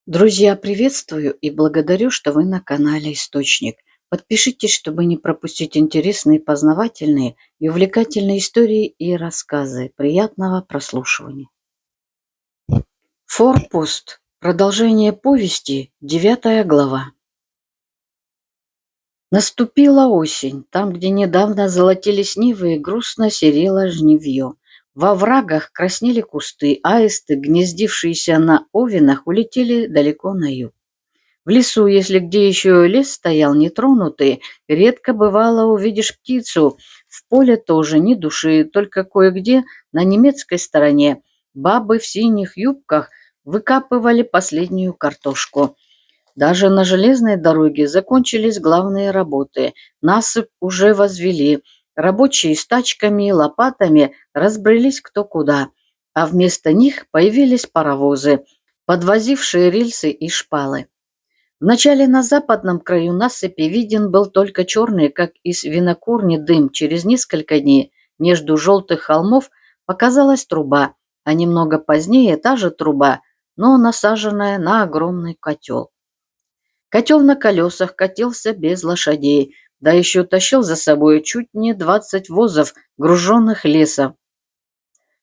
Друзья, приветствую и благодарю, что вы на канале Источник. Подпишитесь, чтобы не пропустить интересные, познавательные и увлекательные истории и рассказы. Приятного прослушивания. Форпост. Продолжение повести. 9 глава. Наступила осень. Там, где недавно золотились нивы, грустно серело жнивье. Во оврагах краснели кусты, аисты, гнездившиеся на овинах, улетели далеко на юг. В лесу, если где еще лес стоял нетронутый, редко бывало увидишь птицу. В поле тоже ни души, только кое-где на немецкой стороне бабы в синих юбках выкапывали последнюю картошку. Даже на железной дороге закончились главные работы. Насыпь уже возвели. Рабочие с тачками и лопатами разбрелись кто куда, а вместо них появились паровозы, подвозившие рельсы и шпалы. Вначале на западном краю насыпи виден был только черный, как из винокурни, дым. Через несколько дней между желтых холмов показалась труба, а немного позднее та же труба, но насаженная на огромный котел. Котел на колесах катился без лошадей, да еще тащил за собой чуть не 20 возов, груженных лесом,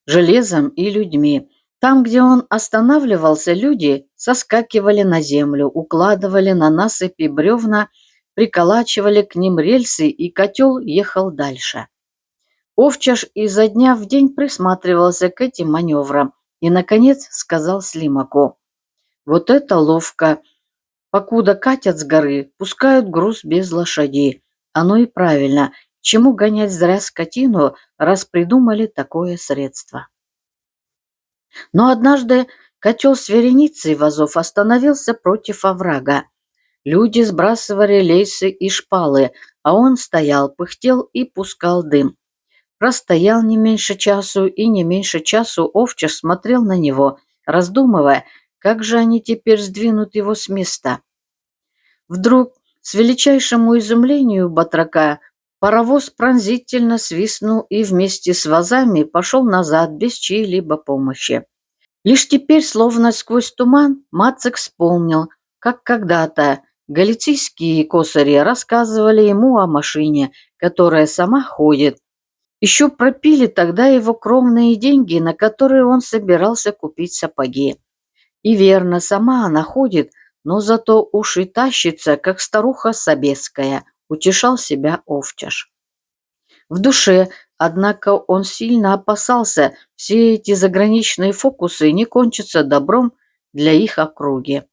железом и людьми. Там, где он останавливался, люди соскакивали на землю, укладывали на насыпи бревна, приколачивали к ним рельсы, и котел ехал дальше. Овчаш изо дня в день присматривался к этим маневрам и, наконец, сказал Слимаку: «Вот это ловко! Покуда катят с горы, пускают груз без лошадей. Оно и правильно. К чему гонять зря скотину, раз придумали такое средство?» Но однажды котел с вереницей вазов остановился против оврага. Люди сбрасывали лейсы и шпалы, а он стоял, пыхтел и пускал дым. Простоял не меньше часу, и не меньше часу Овчаш смотрел на него, раздумывая, как же они теперь сдвинут его с места. Вдруг, с величайшему изумлению батрака, паровоз пронзительно свистнул и вместе с вазами пошел назад без чьей-либо помощи. Лишь теперь, словно сквозь туман, Мацик вспомнил, как когда-то галицийские косари рассказывали ему о машине, которая сама ходит. Еще пропили тогда его кровные деньги, на которые он собирался купить сапоги. И верно, сама она ходит, но зато уж и тащится, как старуха Собеская, утешал себя Овчаш. В душе, однако, он сильно опасался, все эти заграничные фокусы не кончатся добром для их округи.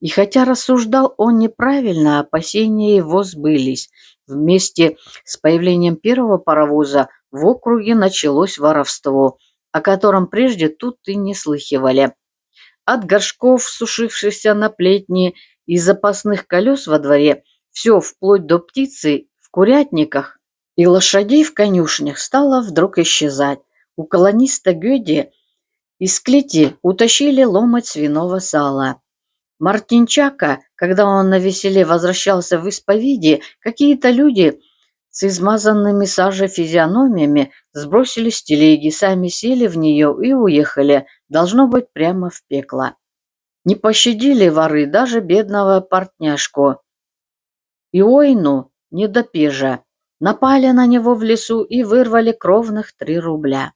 И хотя рассуждал он неправильно, опасения его сбылись. Вместе с появлением первого паровоза в округе началось воровство, о котором прежде тут и не слыхивали. От горшков, сушившихся на плетне, и запасных колес во дворе, все вплоть до птицы в курятниках и лошадей в конюшнях стало вдруг исчезать. У колониста Гёди из клети утащили ломоть свиного сала. Мартинчака, когда он навеселе возвращался в исповеди, какие-то люди с измазанными сажей физиономиями сбросили с телеги, сами сели в нее и уехали, должно быть, прямо в пекло. Не пощадили воры даже бедного портняшку Иойну недопежа. Напали на него в лесу и вырвали кровных 3 рубля.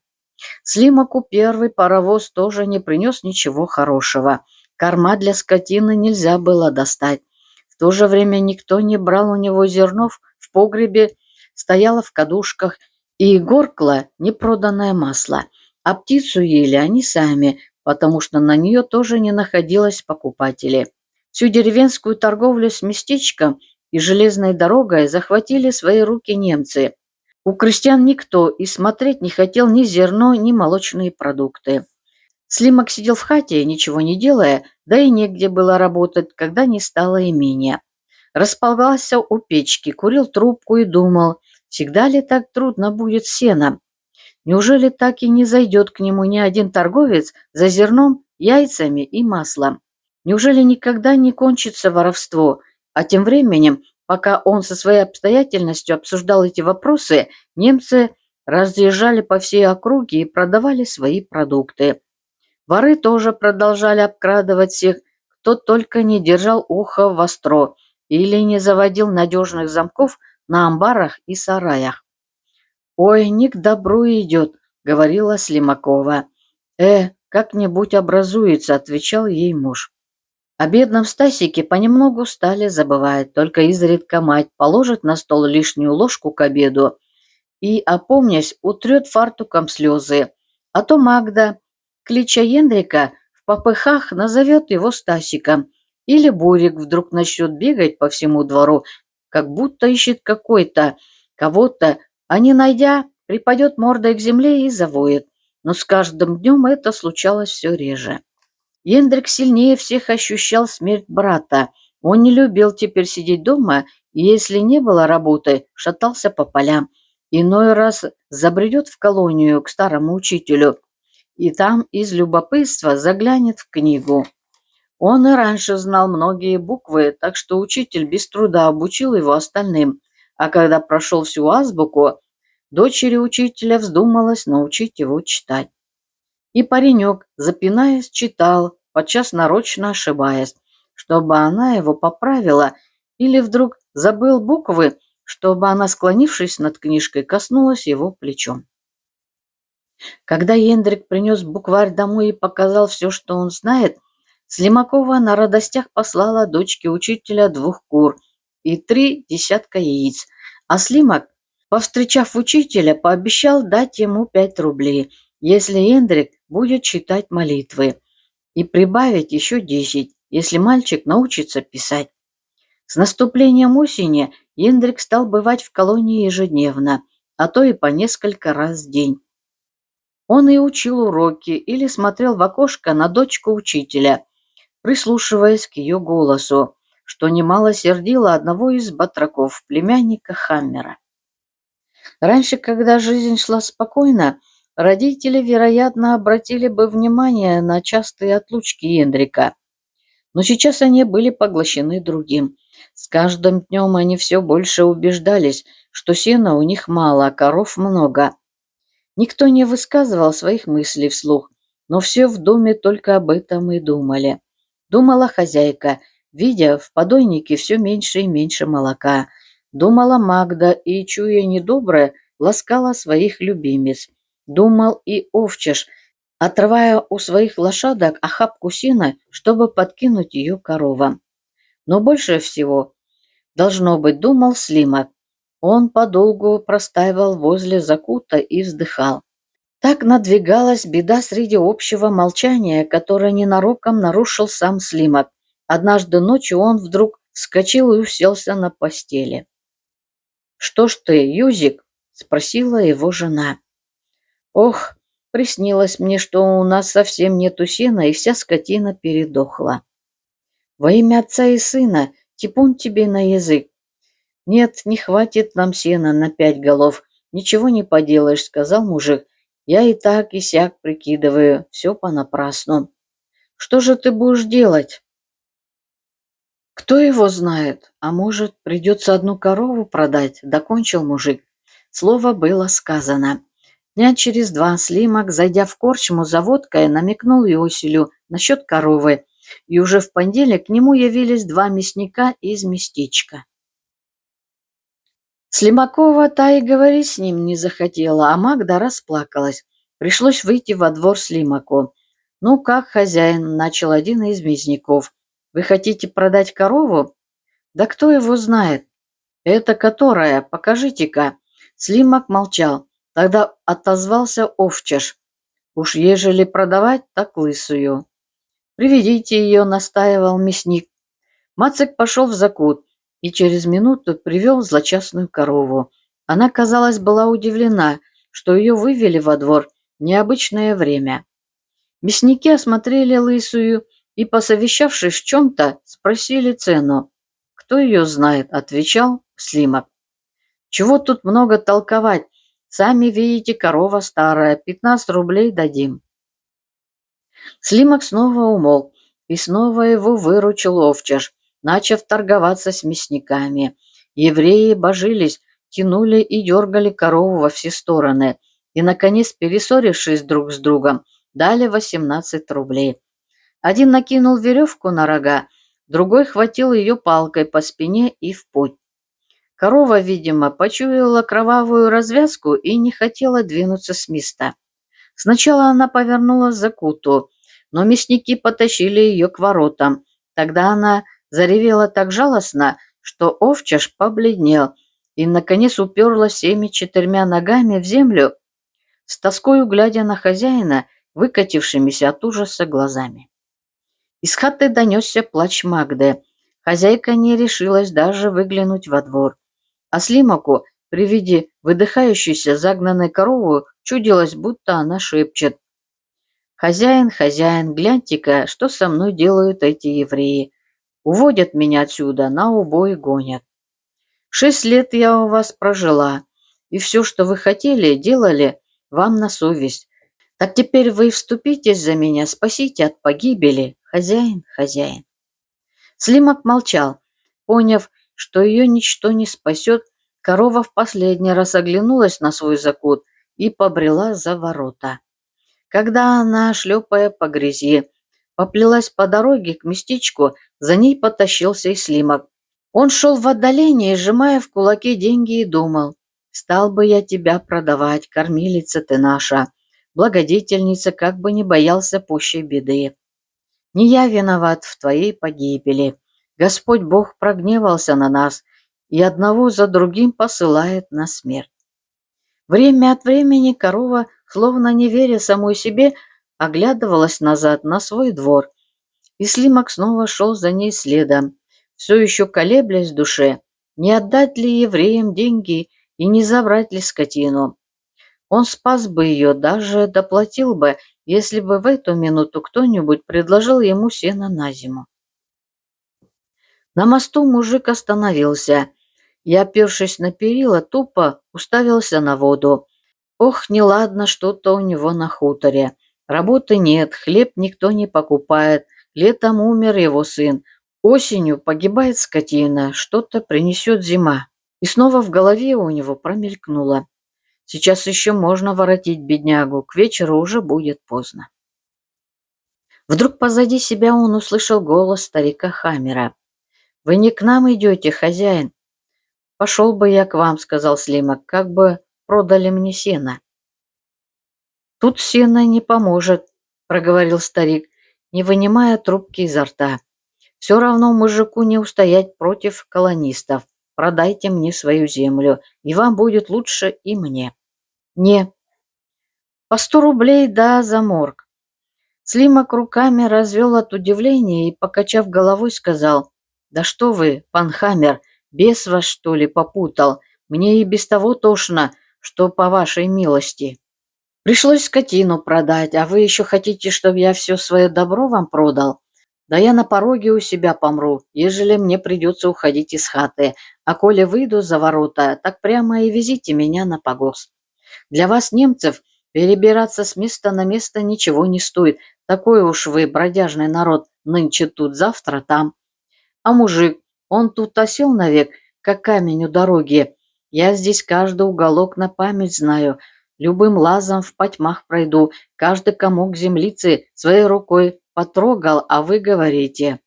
Слимаку первый паровоз тоже не принес ничего хорошего. Корма для скотины нельзя было достать. В то же время никто не брал у него зернов, в погребе стояло в кадушках и горкло непроданное масло. А птицу ели они сами, потому что на нее тоже не находилось покупателей. Всю деревенскую торговлю с местечком и железной дорогой захватили в свои руки немцы. У крестьян никто и смотреть не хотел ни зерно, ни молочные продукты. Слимак сидел в хате, ничего не делая, да и негде было работать, когда не стало имения. Располагался у печки, курил трубку и думал, всегда ли так трудно будет с сеном? Неужели так и не зайдет к нему ни один торговец за зерном, яйцами и маслом? Неужели никогда не кончится воровство? А тем временем, пока он со своей обстоятельностью обсуждал эти вопросы, немцы разъезжали по всей округе и продавали свои продукты. Воры тоже продолжали обкрадывать всех, кто только не держал ухо востро или не заводил надежных замков на амбарах и сараях. «Ой, не к добру идет», — говорила Слимакова. Как-нибудь образуется», — отвечал ей муж. О бедном Стасике понемногу стали забывать, только изредка мать положит на стол лишнюю ложку к обеду и, опомнясь, утрет фартуком слезы. А то Магда, клича Ендрика, в попыхах назовет его Стасиком, или Борик вдруг начнет бегать по всему двору, как будто ищет кого-то, а не найдя, припадет мордой к земле и завоет. Но с каждым днем это случалось все реже. Ендрик сильнее всех ощущал смерть брата. Он не любил теперь сидеть дома, и если не было работы, шатался по полям. Иной раз забредет в колонию к старому учителю, и там из любопытства заглянет в книгу. Он и раньше знал многие буквы, так что учитель без труда обучил его остальным. А когда прошел всю азбуку, дочери учителя вздумалось научить его читать. И паренек, запинаясь, читал, подчас нарочно ошибаясь, чтобы она его поправила, или вдруг забыл буквы, чтобы она, склонившись над книжкой, коснулась его плечом. Когда Ендрик принес букварь домой и показал все, что он знает, Слимакова на радостях послала дочке учителя 2 кур и 3 десятка яиц, а Слимак, повстречав учителя, пообещал дать ему 5 рублей, если Ендрик будет читать молитвы, и прибавить еще 10, если мальчик научится писать. С наступлением осени Ендрик стал бывать в колонии ежедневно, а то и по несколько раз в день. Он и учил уроки или смотрел в окошко на дочку учителя, прислушиваясь к ее голосу, что немало сердило одного из батраков, племянника Хаммера. Раньше, когда жизнь шла спокойно, родители, вероятно, обратили бы внимание на частые отлучки Ендрика. Но сейчас они были поглощены другим. С каждым днем они все больше убеждались, что сена у них мало, а коров много. Никто не высказывал своих мыслей вслух, но все в доме только об этом и думали. Думала хозяйка, видя в подойнике все меньше и меньше молока. Думала Магда и, чуя недоброе, ласкала своих любимец. Думал и Овчаш, отрывая у своих лошадок охапку сена, чтобы подкинуть ее коровам. Но больше всего, должно быть, думал Слимак. Он подолгу простаивал возле закута и вздыхал. Так надвигалась беда среди общего молчания, которое ненароком нарушил сам Слимак. Однажды ночью он вдруг вскочил и уселся на постели. «Что ж ты, Юзик?» — спросила его жена. «Ох, приснилось мне, что у нас совсем нету сена, и вся скотина передохла. Во имя Отца и Сына, типун тебе на язык. Нет, не хватит нам сена на 5 голов. Ничего не поделаешь», — сказал мужик. «Я и так и сяк прикидываю, все понапрасну. Что же ты будешь делать?» «Кто его знает? А может, придется одну корову продать?» — докончил мужик. Слово было сказано. Дня через 2 Слимак, зайдя в корчму за водкой, намекнул Иосилю насчет коровы, и уже в понедельник к нему явились 2 мясника из местечка. Слимакова та и говорить с ним не захотела, а Магда расплакалась. Пришлось выйти во двор Слимаку. «Ну как, хозяин?» — начал один из мясников. «Вы хотите продать корову?» «Да кто его знает?» «Это которая? Покажите-ка». Слимак молчал. Тогда отозвался Овчаш. «Уж ежели продавать, так лысую». «Приведите ее», — настаивал мясник. Мацик пошел в закут и через минуту привел злочастную корову. Она, казалось, была удивлена, что ее вывели во двор в необычное время. Мясники осмотрели лысую и, посовещавшись в чем-то, спросили цену. «Кто ее знает?» — отвечал Слимак. «Чего тут много толковать? Сами видите, корова старая, 15 рублей дадим». Слимак снова умолк, и снова его выручил Овчаш, начав торговаться с мясниками. Евреи божились, тянули и дергали корову во все стороны, и, наконец, перессорившись друг с другом, дали 18 рублей. Один накинул веревку на рога, другой хватил ее палкой по спине и в путь. Корова, видимо, почуяла кровавую развязку и не хотела двинуться с места. Сначала она повернула за куту, но мясники потащили ее к воротам. Тогда она заревела так жалостно, что овчаш побледнел и, наконец, уперлась всеми четырьмя ногами в землю, с тоскою глядя на хозяина, выкатившимися от ужаса глазами. Из хаты донесся плач Магды. Хозяйка не решилась даже выглянуть во двор. А Слимаку при виде выдыхающейся загнанной коровы чудилось, будто она шепчет: «Хозяин, хозяин, гляньте-ка, что со мной делают эти евреи. Уводят меня отсюда, на убой гонят. 6 лет я у вас прожила, и все, что вы хотели, делали вам на совесть. Так теперь вы вступитесь за меня, спасите от погибели, хозяин, хозяин». Слимак молчал. Поняв, что ее ничто не спасет, корова в последний раз оглянулась на свой закут и побрела за ворота. Когда она, шлепая по грязи, поплелась по дороге к местечку, за ней потащился и Слимак. Он шел в отдалении, сжимая в кулаке деньги, и думал: «Стал бы я тебя продавать, кормилица ты наша, благодетельница, как бы не боялся пущей беды. Не я виноват в твоей погибели. Господь Бог прогневался на нас и одного за другим посылает на смерть». Время от времени корова, словно не веря самой себе, оглядывалась назад на свой двор, и Слимак снова шел за ней следом, все еще колеблясь в душе, не отдать ли евреям деньги и не забрать ли скотину. Он спас бы ее, даже доплатил бы, если бы в эту минуту кто-нибудь предложил ему сено на зиму. На мосту мужик остановился и, опершись на перила, тупо уставился на воду. Ох, неладно что-то у него на хуторе. Работы нет, хлеб никто не покупает, летом умер его сын, осенью погибает скотина, что-то принесет зима. И снова в голове у него промелькнуло: сейчас еще можно воротить беднягу, к вечеру уже будет поздно. Вдруг позади себя он услышал голос старика Хамера. «Вы не к нам идете, хозяин?» «Пошел бы я к вам», — сказал Слимак, — «как бы продали мне сено». «Тут сено не поможет», — проговорил старик, не вынимая трубки изо рта. «Все равно мужику не устоять против колонистов. Продайте мне свою землю, и вам будет лучше, и мне». «Не, по 100 рублей да за морг». Слимак руками развел от удивления и, покачав головой, сказал: «Да что вы, пан Хамер, бес вас, что ли, попутал? Мне и без того тошно, что по вашей милости. Пришлось скотину продать, а вы еще хотите, чтобы я все свое добро вам продал? Да я на пороге у себя помру, ежели мне придется уходить из хаты, а коли выйду за ворота, так прямо и везите меня на погост. Для вас, немцев, перебираться с места на место ничего не стоит, такой уж вы бродяжный народ, нынче тут, завтра там. А мужик, он тут осел навек, как камень у дороги. Я здесь каждый уголок на память знаю, любым лазом в потьмах пройду, каждый комок землицы своей рукой потрогал, а вы говорите: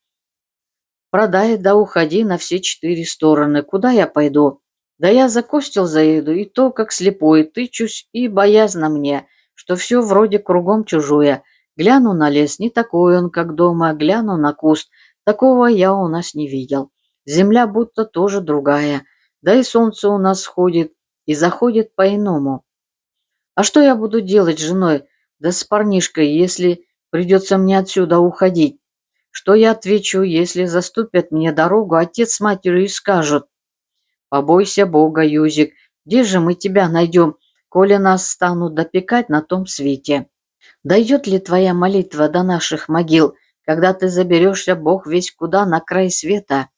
продай да уходи на все 4 стороны, куда я пойду? Да я за костел заеду, и то, как слепой, тычусь, и боязно мне, что все вроде кругом чужое. Гляну на лес, не такой он, как дома, гляну на куст, такого я у нас не видел. Земля будто тоже другая, да и солнце у нас сходит и заходит по-иному. А что я буду делать с женой, да с парнишкой, если придется мне отсюда уходить? Что я отвечу, если заступят мне дорогу отец с матерью и скажут: побойся Бога, Юзик, где же мы тебя найдем, коли нас станут допекать на том свете? Дойдет ли твоя молитва до наших могил, когда ты заберешься Бог весть куда, на край света?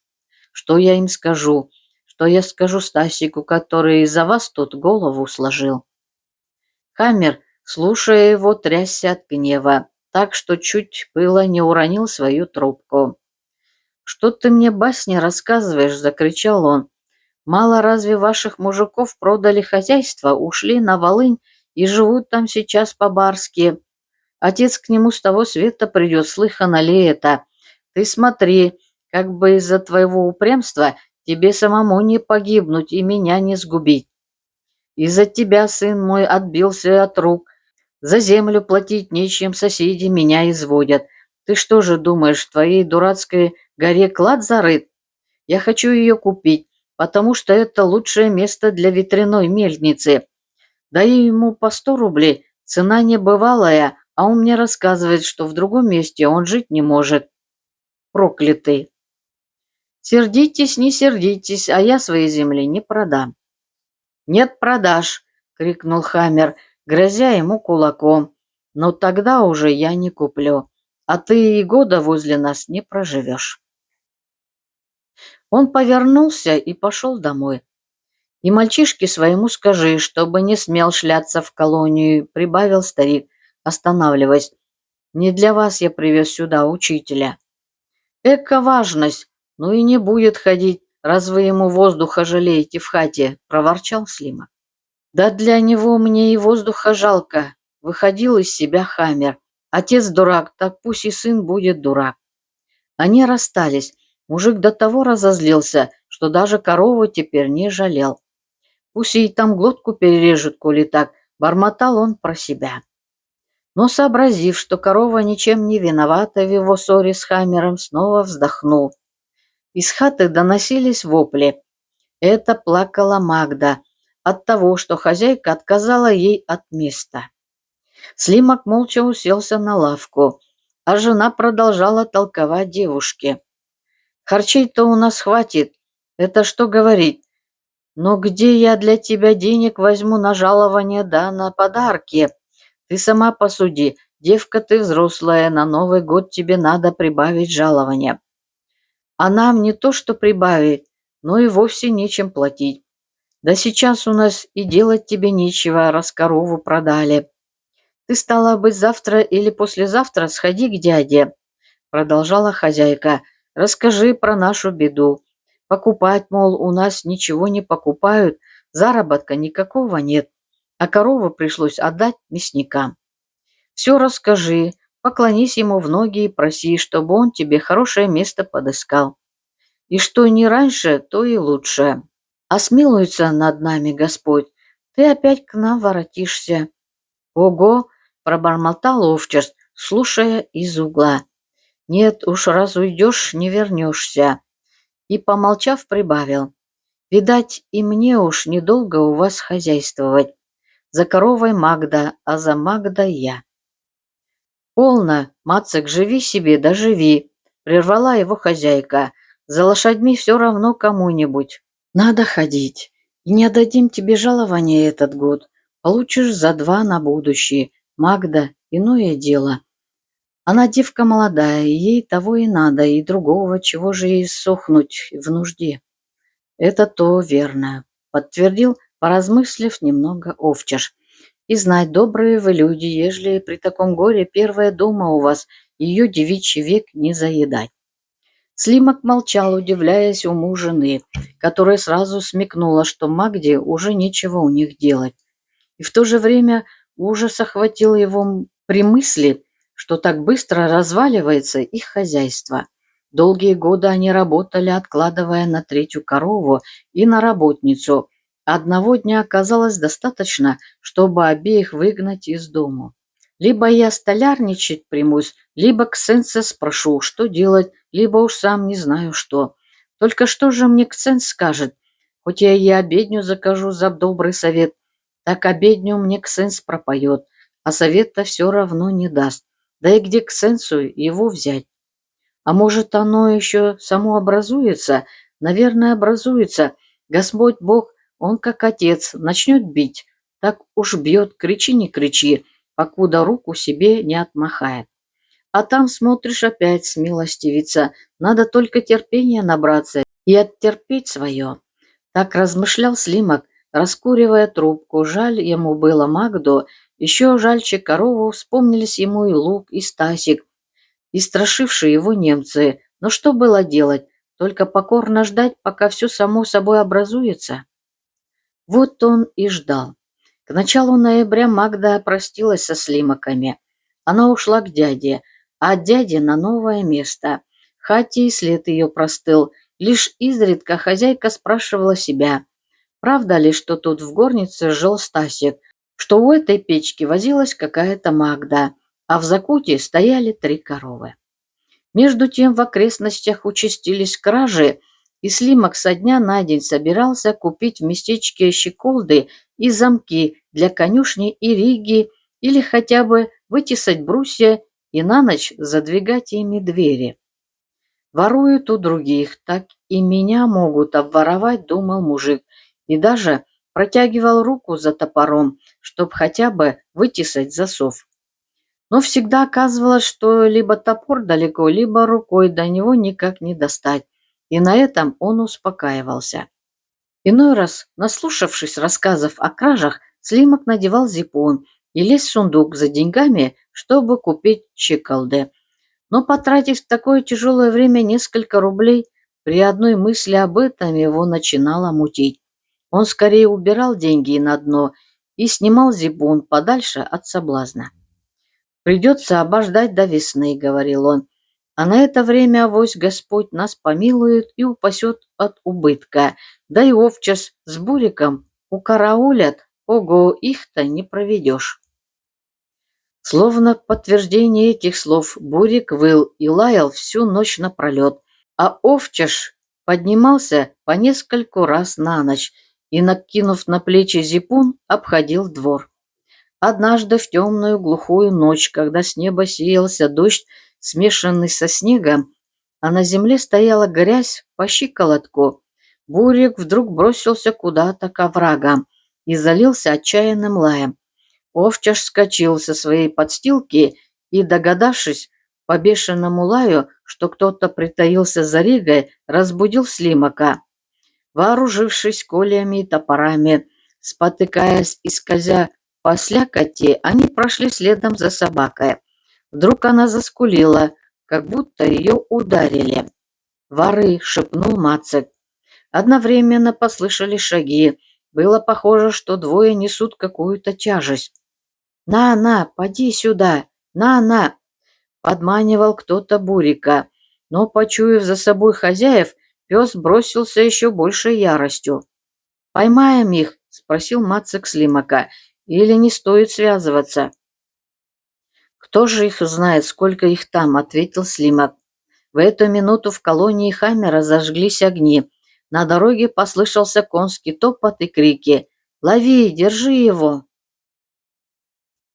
Что я им скажу? Что я скажу Стасику, который из-за вас тут голову сложил?» Хамер, слушая его, трясся от гнева, так что чуть было не уронил свою трубку. «Что ты мне басни рассказываешь?» — закричал он. «Мало разве ваших мужиков продали хозяйство, ушли на Волынь и живут там сейчас по-барски? Отец к нему с того света придет, слыхано ли это? Ты смотри, как бы из-за твоего упрямства тебе самому не погибнуть и меня не сгубить. Из-за тебя, сын мой, отбился от рук. За землю платить нечем, соседи меня изводят. Ты что же думаешь, в твоей дурацкой горе клад зарыт? Я хочу ее купить, потому что это лучшее место для ветряной мельницы. Даю ему по 100 рублей, цена небывалая, а он мне рассказывает, что в другом месте он жить не может. Проклятый. Сердитесь, не сердитесь, а я своей земли не продам. Нет продаж, крикнул Хаммер, грозя ему кулаком. Но тогда уже я не куплю, а ты и года возле нас не проживешь. Он повернулся и пошел домой. И мальчишке своему скажи, чтобы не смел шляться в колонию, прибавил старик, останавливаясь. Не для вас я привез сюда учителя. Эка важность, ну и не будет ходить, раз вы ему воздуха жалеете в хате, проворчал Слима. Да для него мне и воздуха жалко, выходил из себя Хаммер. Отец дурак, так пусть и сын будет дурак. Они расстались. Мужик до того разозлился, что даже корову теперь не жалел. Пусть ей там глотку перережут, коли так, бормотал он про себя. Но, сообразив, что корова ничем не виновата в его ссоре с Хаммером, снова вздохнул. Из хаты доносились вопли. Это плакала Магда от того, что хозяйка отказала ей от места. Слимак молча уселся на лавку, а жена продолжала толковать девушке. «Харчей-то у нас хватит, это что говорить? Но где я для тебя денег возьму на жалование да на подарки? Ты сама посуди, девка ты взрослая, на Новый год тебе надо прибавить жалование. А нам не то что прибавить, но и вовсе нечем платить. Да сейчас у нас и делать тебе нечего, раз корову продали. Ты, стала быть, завтра или послезавтра сходи к дяде, продолжала хозяйка, расскажи про нашу беду. Покупать, мол, у нас ничего не покупают, заработка никакого нет, а корову пришлось отдать мясникам. Все расскажи, поклонись ему в ноги и проси, чтобы он тебе хорошее место подыскал. И что не раньше, то и лучше. А смилуется над нами Господь, ты опять к нам воротишься. Ого, пробормотал овчарь, слушая из угла. Нет уж, раз уйдешь, не вернешься. И, помолчав, прибавил. Видать, и мне уж недолго у вас хозяйствовать. За коровой Магда, а за Магдой я. «Полно, Мацик, живи себе, да живи!» — прервала его хозяйка. «За лошадьми все равно кому-нибудь. Надо ходить. И не отдадим тебе жалование этот год. Получишь за 2 на будущее. Магда, иное дело. Она девка молодая, ей того и надо, и другого, чего же ей сохнуть в нужде». «Это то верно», — подтвердил, поразмыслив немного овчаш. «И знать, добрые вы люди, ежели при таком горе первая дома у вас, ее девичий век не заедать». Слимак молчал, удивляясь уму жены, которая сразу смекнула, что Магде уже нечего у них делать. И в то же время ужас охватил его при мысли, что так быстро разваливается их хозяйство. Долгие годы они работали, откладывая на 3-ю корову и на работницу. Одного дня оказалось достаточно, чтобы обеих выгнать из дому. Либо я столярничать примусь, либо Ксенса спрошу, что делать, либо уж сам не знаю что. Только что же мне Ксенс скажет? Хоть я и обедню закажу за добрый совет, так обедню мне Ксенс пропоет, а совета все равно не даст. Да и где Ксенсу его взять? А может, оно еще само образуется? Наверное, образуется. Господь Бог, он как отец, начнет бить. Так уж бьет, кричи, не кричи, покуда руку себе не отмахает. А там, смотришь, опять смилостивится. Надо только терпения набраться и оттерпеть свое. Так размышлял Слимак, раскуривая трубку. Жаль ему было Магду, еще жальче корову, вспомнились ему и Лук, и Стасик, и страшившие его немцы. Но что было делать? Только покорно ждать, пока все само собой образуется. Вот он и ждал. К началу ноября Магда простилась со Слимаками. Она ушла к дяде, а от дяди на новое место. Хате и след ее простыл. Лишь изредка хозяйка спрашивала себя, правда ли, что тут в горнице жил Стасик, что у этой печки возилась какая-то Магда, а в закуте стояли 3 коровы. Между тем в окрестностях участились кражи, и Слимак со дня на день собирался купить в местечке щеколды и замки для конюшни и риги или хотя бы вытесать брусья и на ночь задвигать ими двери. Воруют у других, так и меня могут обворовать, думал мужик, и даже протягивал руку за топором, чтоб хотя бы вытесать засов. Но всегда оказывалось, что либо топор далеко, либо рукой до него никак не достать, и на этом он успокаивался. Иной раз, наслушавшись рассказов о кражах, Слимак надевал зипун и лез в сундук за деньгами, чтобы купить щеколды. Но потратив в такое тяжелое время несколько рублей, при одной мысли об этом его начинало мутить. Он скорее убирал деньги на дно и снимал зипун подальше от соблазна. «Придется обождать до весны», — говорил он, «а на это время авось Господь нас помилует и упасет от убытка, да и овчас с буриком укараулят, ого, их-то не проведешь». Словно подтверждение этих слов бурик выл и лаял всю ночь напролет, а овчаш поднимался по нескольку раз на ночь и, накинув на плечи зипун, обходил двор. Однажды в темную глухую ночь, когда с неба сеялся дождь, смешанный со снегом, а на земле стояла грязь по щиколотку, бурик вдруг бросился куда-то к оврагам и залился отчаянным лаем. Овчаш вскочил со своей подстилки и, догадавшись по бешеному лаю, что кто-то притаился за ригой, разбудил Слимака. Вооружившись кольями и топорами, спотыкаясь и скользя по слякоти, они прошли следом за собакой. Вдруг она заскулила, как будто ее ударили. «Воры!» — шепнул Мацик. Одновременно послышались шаги. Было похоже, что двое несут какую-то тяжесть. «На, поди сюда! На!» — подманивал кто-то бурика. Но, почуяв за собой хозяев, пес бросился еще большей яростью. «Поймаем их?» — спросил Мацик Слимака. «Или не стоит связываться?» «Кто же их знает, сколько их там?» — ответил Слимак. В эту минуту в колонии Хаммера зажглись огни. На дороге послышался конский топот и крики. «Лови! Держи его!»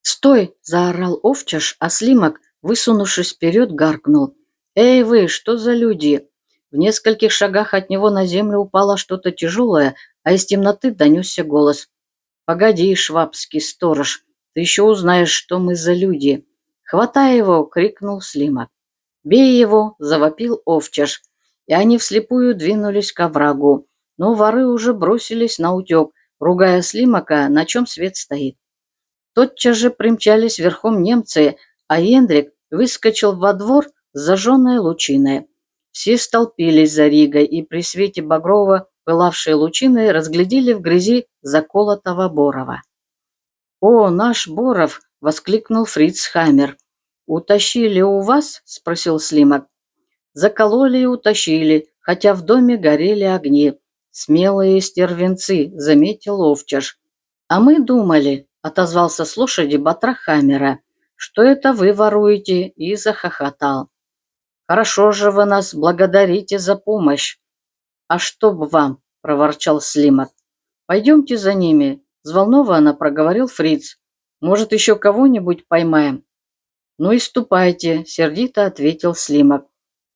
«Стой!» — заорал Овчаш, а Слимак, высунувшись вперед, гаркнул. «Эй вы, что за люди?» В нескольких шагах от него на землю упало что-то тяжелое, а из темноты донесся голос. «Погоди, швабский сторож, ты еще узнаешь, что мы за люди!» «Хватай его!» — крикнул Слимак. «Бей его!» — завопил Овчаш, и они вслепую двинулись к оврагу. Но воры уже бросились наутек, ругая Слимака, на чем свет стоит. Тотчас же примчались верхом немцы, а Ендрик выскочил во двор с зажженной лучиной. Все столпились за Ригой, и при свете багрово пылавшей лучиной разглядели в грязи заколотого Борова. «О, наш Боров!» — воскликнул Фриц Хаммер. «Утащили у вас?» — спросил Слимак. «Закололи и утащили, хотя в доме горели огни. Смелые стервенцы», — заметил Овчаш. «А мы думали», — отозвался с лошади батрак Хаммера, «что это вы воруете», и захохотал. «Хорошо же вы нас благодарите за помощь». «А чтоб вам», — проворчал Слимак. «Пойдемте за ними», — взволнованно проговорил Фриц. «Может, еще кого-нибудь поймаем?» «Ну и ступайте», — сердито ответил Слимак.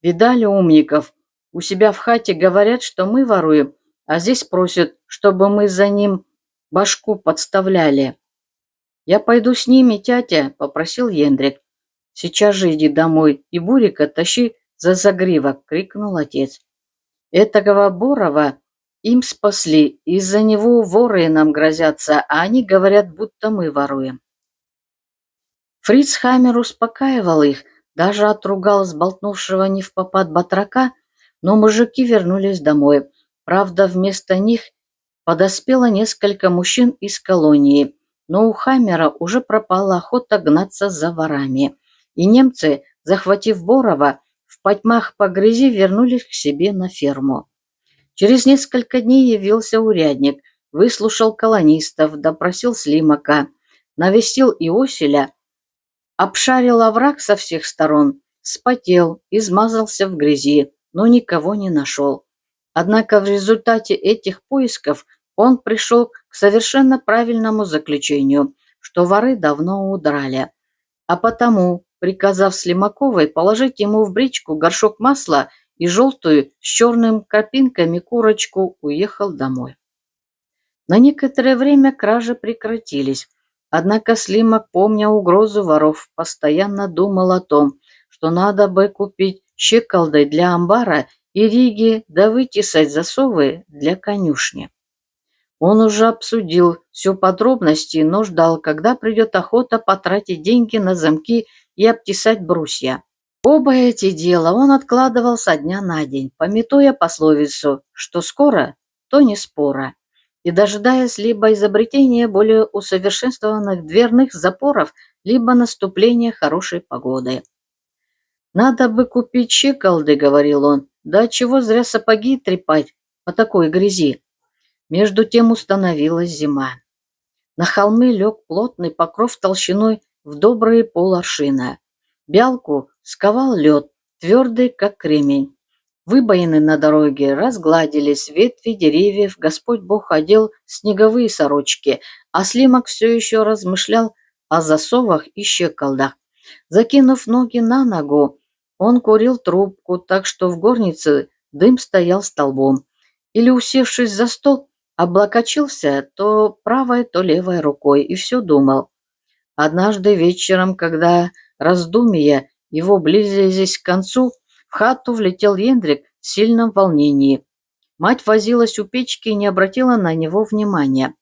«Видали умников? У себя в хате говорят, что мы воруем, а здесь просят, чтобы мы за ним башку подставляли». «Я пойду с ними, тятя», — попросил Ендрик. «Сейчас же иди домой и бурика тащи за загривок», — крикнул отец. «Этакого Борова им спасли, из-за него воры нам грозятся, а они говорят, будто мы воруем». Фриц Хаммер успокаивал их, даже отругал сболтнувшего невпопад батрака, но мужики вернулись домой. Правда, вместо них подоспело несколько мужчин из колонии, но у Хаммера уже пропала охота гнаться за ворами, и немцы, захватив Борова, в потьмах по грязи вернулись к себе на ферму. Через несколько дней явился урядник, выслушал колонистов, допросил Слимака, навестил Иоселя, обшарил овраг со всех сторон, вспотел, измазался в грязи, но никого не нашел. Однако в результате этих поисков он пришел к совершенно правильному заключению, что воры давно удрали. А потому, приказав Слимаковой положить ему в бричку горшок масла и желтую с черными крапинками курочку, уехал домой. На некоторое время кражи прекратились, однако Слимак, помня угрозу воров, постоянно думал о том, что надо бы купить щеколды для амбара и риги, да вытесать засовы для конюшни. Он уже обсудил все подробности, но ждал, когда придет охота потратить деньги на замки и обтесать брусья. Оба эти дела он откладывал со дня на день, памятуя пословицу, что скоро, то не спора, и дожидаясь либо изобретения более усовершенствованных дверных запоров, либо наступления хорошей погоды. «Надо бы купить щеколды», — говорил он, — «да чего зря сапоги трепать по такой грязи». Между тем установилась зима. На холмы лег плотный покров толщиной в добрые поларшина. Бялку сковал лед, твердый, как кремень. Выбоины на дороге разгладились, ветви деревьев Господь Бог одел снеговые сорочки, а Слимак все еще размышлял о засовах и щеколдах. Закинув ноги на ногу, он курил трубку, так что в горнице дым стоял столбом. Или, усевшись за стол, облокочился то правой, то левой рукой и все думал. Однажды вечером, когда раздумья его близились к концу, в хату влетел Ендрик в сильном волнении. Мать возилась у печки и не обратила на него внимания.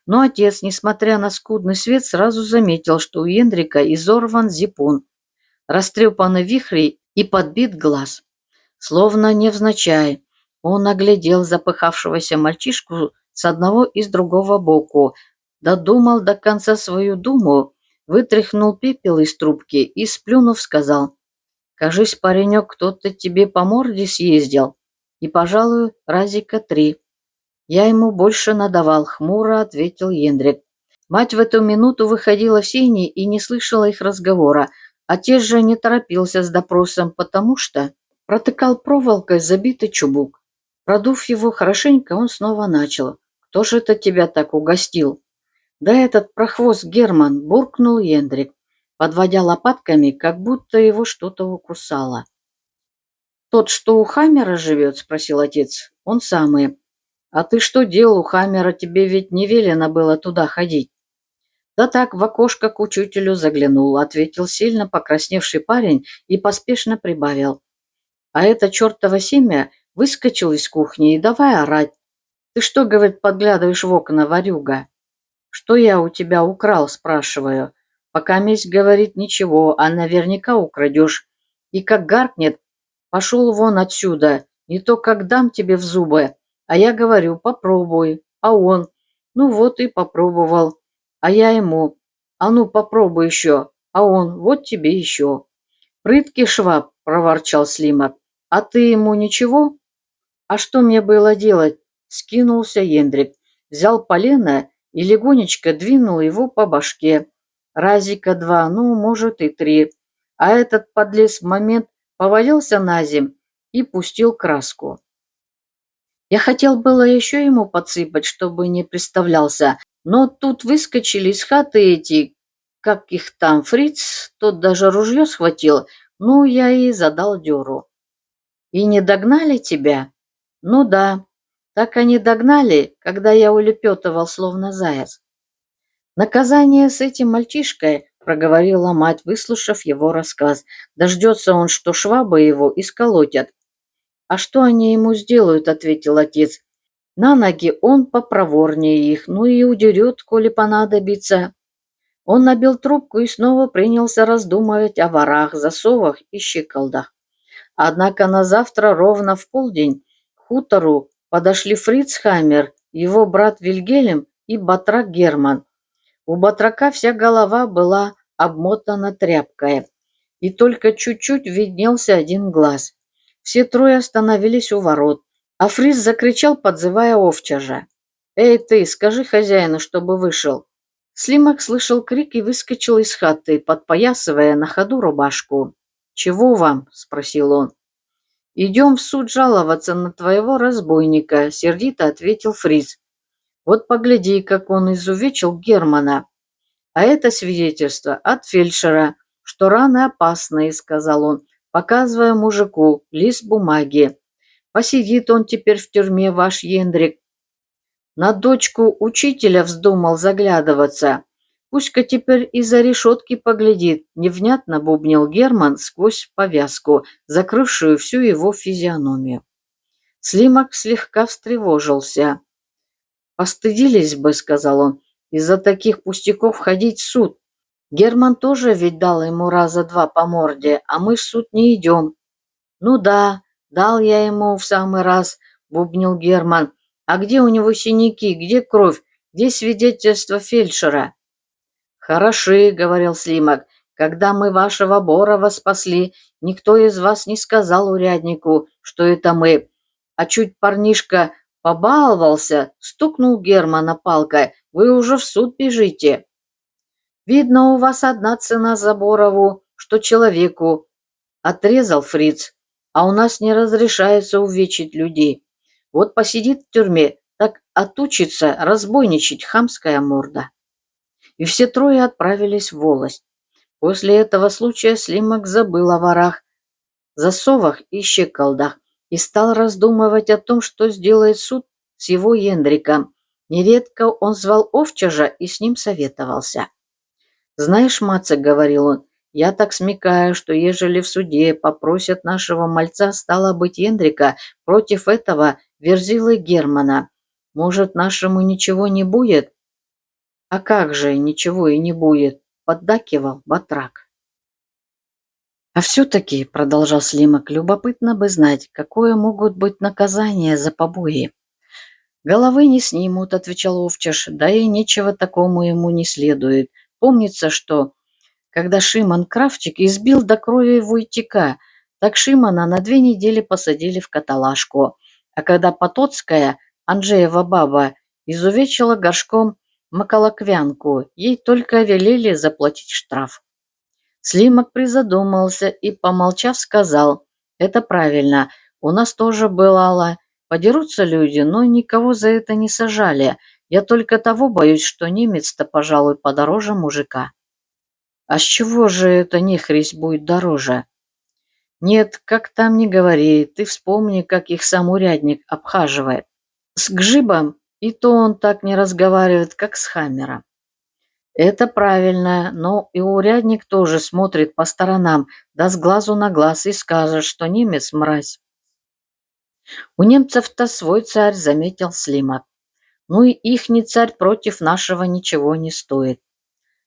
Но отец, несмотря на скудный свет, сразу заметил, что у Ендрика изорван зипун, растрепаны вихри и подбит глаз. Словно невзначай, он оглядел запыхавшегося мальчишку с одного и с другого боку, додумал до конца свою думу, вытряхнул пепел из трубки и, сплюнув, сказал: «Кажись, паренек, кто-то тебе по морде съездил, и, пожалуй, разика 3. Я ему больше надавал», — хмуро ответил Ендрик. Мать в эту минуту выходила в сени и не слышала их разговора. Отец же не торопился с допросом, потому что протыкал проволокой забитый чубук. Продув его хорошенько, он снова начал: «Кто же это тебя так угостил?» «Да этот прохвост Герман», — буркнул Ендрик, подводя лопатками, как будто его что-то укусало. «Тот, что у Хаммера живет?» — спросил отец. «Он самый. А ты что делал у Хаммера? Тебе ведь не велено было туда ходить». «Да так, в окошко к учителю заглянул», — ответил сильно покрасневший парень и поспешно прибавил. «А это чертово семя выскочил из кухни и давай орать. Ты что, говорит, подглядываешь в окна, ворюга?» «Что я у тебя украл?» — спрашиваю. «Пока месть, говорит, ничего, а наверняка украдешь. И как гаркнет: пошел вон отсюда, не то как дам тебе в зубы». А я говорю: попробуй. А он: ну вот и попробовал. А я ему: а ну попробуй еще. А он: вот тебе еще. «Прыткий шваб», — проворчал Слимак. «А ты ему ничего?» «А что мне было делать?» — скинулся Ендрик, взял полено и легонечко двинул его по башке. Разика 2, ну, может, и 3. А этот подлез в момент повалился на земь и пустил краску. Я хотел было еще ему подсыпать, чтобы не представлялся, но тут выскочили из хаты эти, как их там, фриц, тот даже ружье схватил, ну, я и задал дёру. «И не догнали тебя?» «Ну да, так они догнали, когда я улепетывал, словно заяц». «Наказание с этим мальчишкой», — проговорила мать, выслушав его рассказ. «Дождется он, что швабы его исколотят». «А что они ему сделают?» — ответил отец. «На ноги он попроворнее их, ну и удерет, коли понадобится». Он набил трубку и снова принялся раздумывать о ворах, засовах и щеколдах. Однако на завтра ровно в полдень к хутору подошли Фриц Хаммер, его брат Вильгельм и батрак Герман. У батрака вся голова была обмотана тряпкой, и только чуть-чуть виднелся один глаз. Все трое остановились у ворот, а Фриз закричал, подзывая Овчажа. «Эй ты, скажи хозяину, чтобы вышел!» Слимак слышал крик и выскочил из хаты, подпоясывая на ходу рубашку. «Чего вам?» – спросил он. «Идем в суд жаловаться на твоего разбойника», – сердито ответил Фриз. «Вот погляди, как он изувечил Германа. А это свидетельство от фельдшера, что раны опасные», – сказал он, показывая мужику лист бумаги. «Посидит он теперь в тюрьме, ваш Ендрик. На дочку учителя вздумал заглядываться. Пусть-ка теперь из-за решетки поглядит», — невнятно бубнил Герман сквозь повязку, закрывшую всю его физиономию. Слимак слегка встревожился. «Постыдились бы», — сказал он, — «из-за таких пустяков ходить в суд. Герман тоже ведь дал ему раза два по морде, а мы в суд не идем». «Ну да, дал я ему в самый раз», — бубнил Герман. «А где у него синяки, где кровь, где свидетельство фельдшера?» «Хороши», — говорил Слимак, — «когда мы вашего Борова спасли, никто из вас не сказал уряднику, что это мы. А чуть парнишка побаловался, стукнул Германа палкой, вы уже в суд бежите. Видно, у вас одна цена за Борову, что человеку», — отрезал Фриц. «А у нас не разрешается увечить людей. Вот посидит в тюрьме, так отучится разбойничать хамская морда». И все трое отправились в волость. После этого случая Слимак забыл о ворах, засовах и щеколдах и стал раздумывать о том, что сделает суд с его Ендриком. Нередко он звал Овчажа и с ним советовался. «Знаешь, Мацик, — говорил он, — я так смекаю, что ежели в суде попросят нашего мальца, стало быть, Ендрика, против этого Верзилы Германа, может, нашему ничего не будет?» «А как же ничего и не будет?» — поддакивал батрак. «А все-таки, — продолжал Слимак, — любопытно бы знать, какое могут быть наказания за побои». «Головы не снимут, — отвечал Овчаш, — да и нечего такому ему не следует. Помнится, что, когда Шимон Кравчик избил до крови Войтика, так Шимона на 2 недели посадили в каталажку, а когда Потоцкая, Анжеева баба, изувечила горшком маколоквянку, ей только велели заплатить штраф». Слимак призадумался и, помолчав, сказал: «Это правильно, у нас тоже бывало. Подерутся люди, но никого за это не сажали. Я только того боюсь, что немец-то, пожалуй, подороже мужика». «А с чего же это нехресь будет дороже?» «Нет, как там ни говори, ты вспомни, как их сам урядник обхаживает. С Гжибом и то он так не разговаривает, как с Хаммером». «Это правильно, но и урядник тоже смотрит по сторонам, да с глазу на глаз, и скажет, что немец мразь». «У немцев-то свой царь», — заметил Слимак. «Ну и ихний царь против нашего ничего не стоит.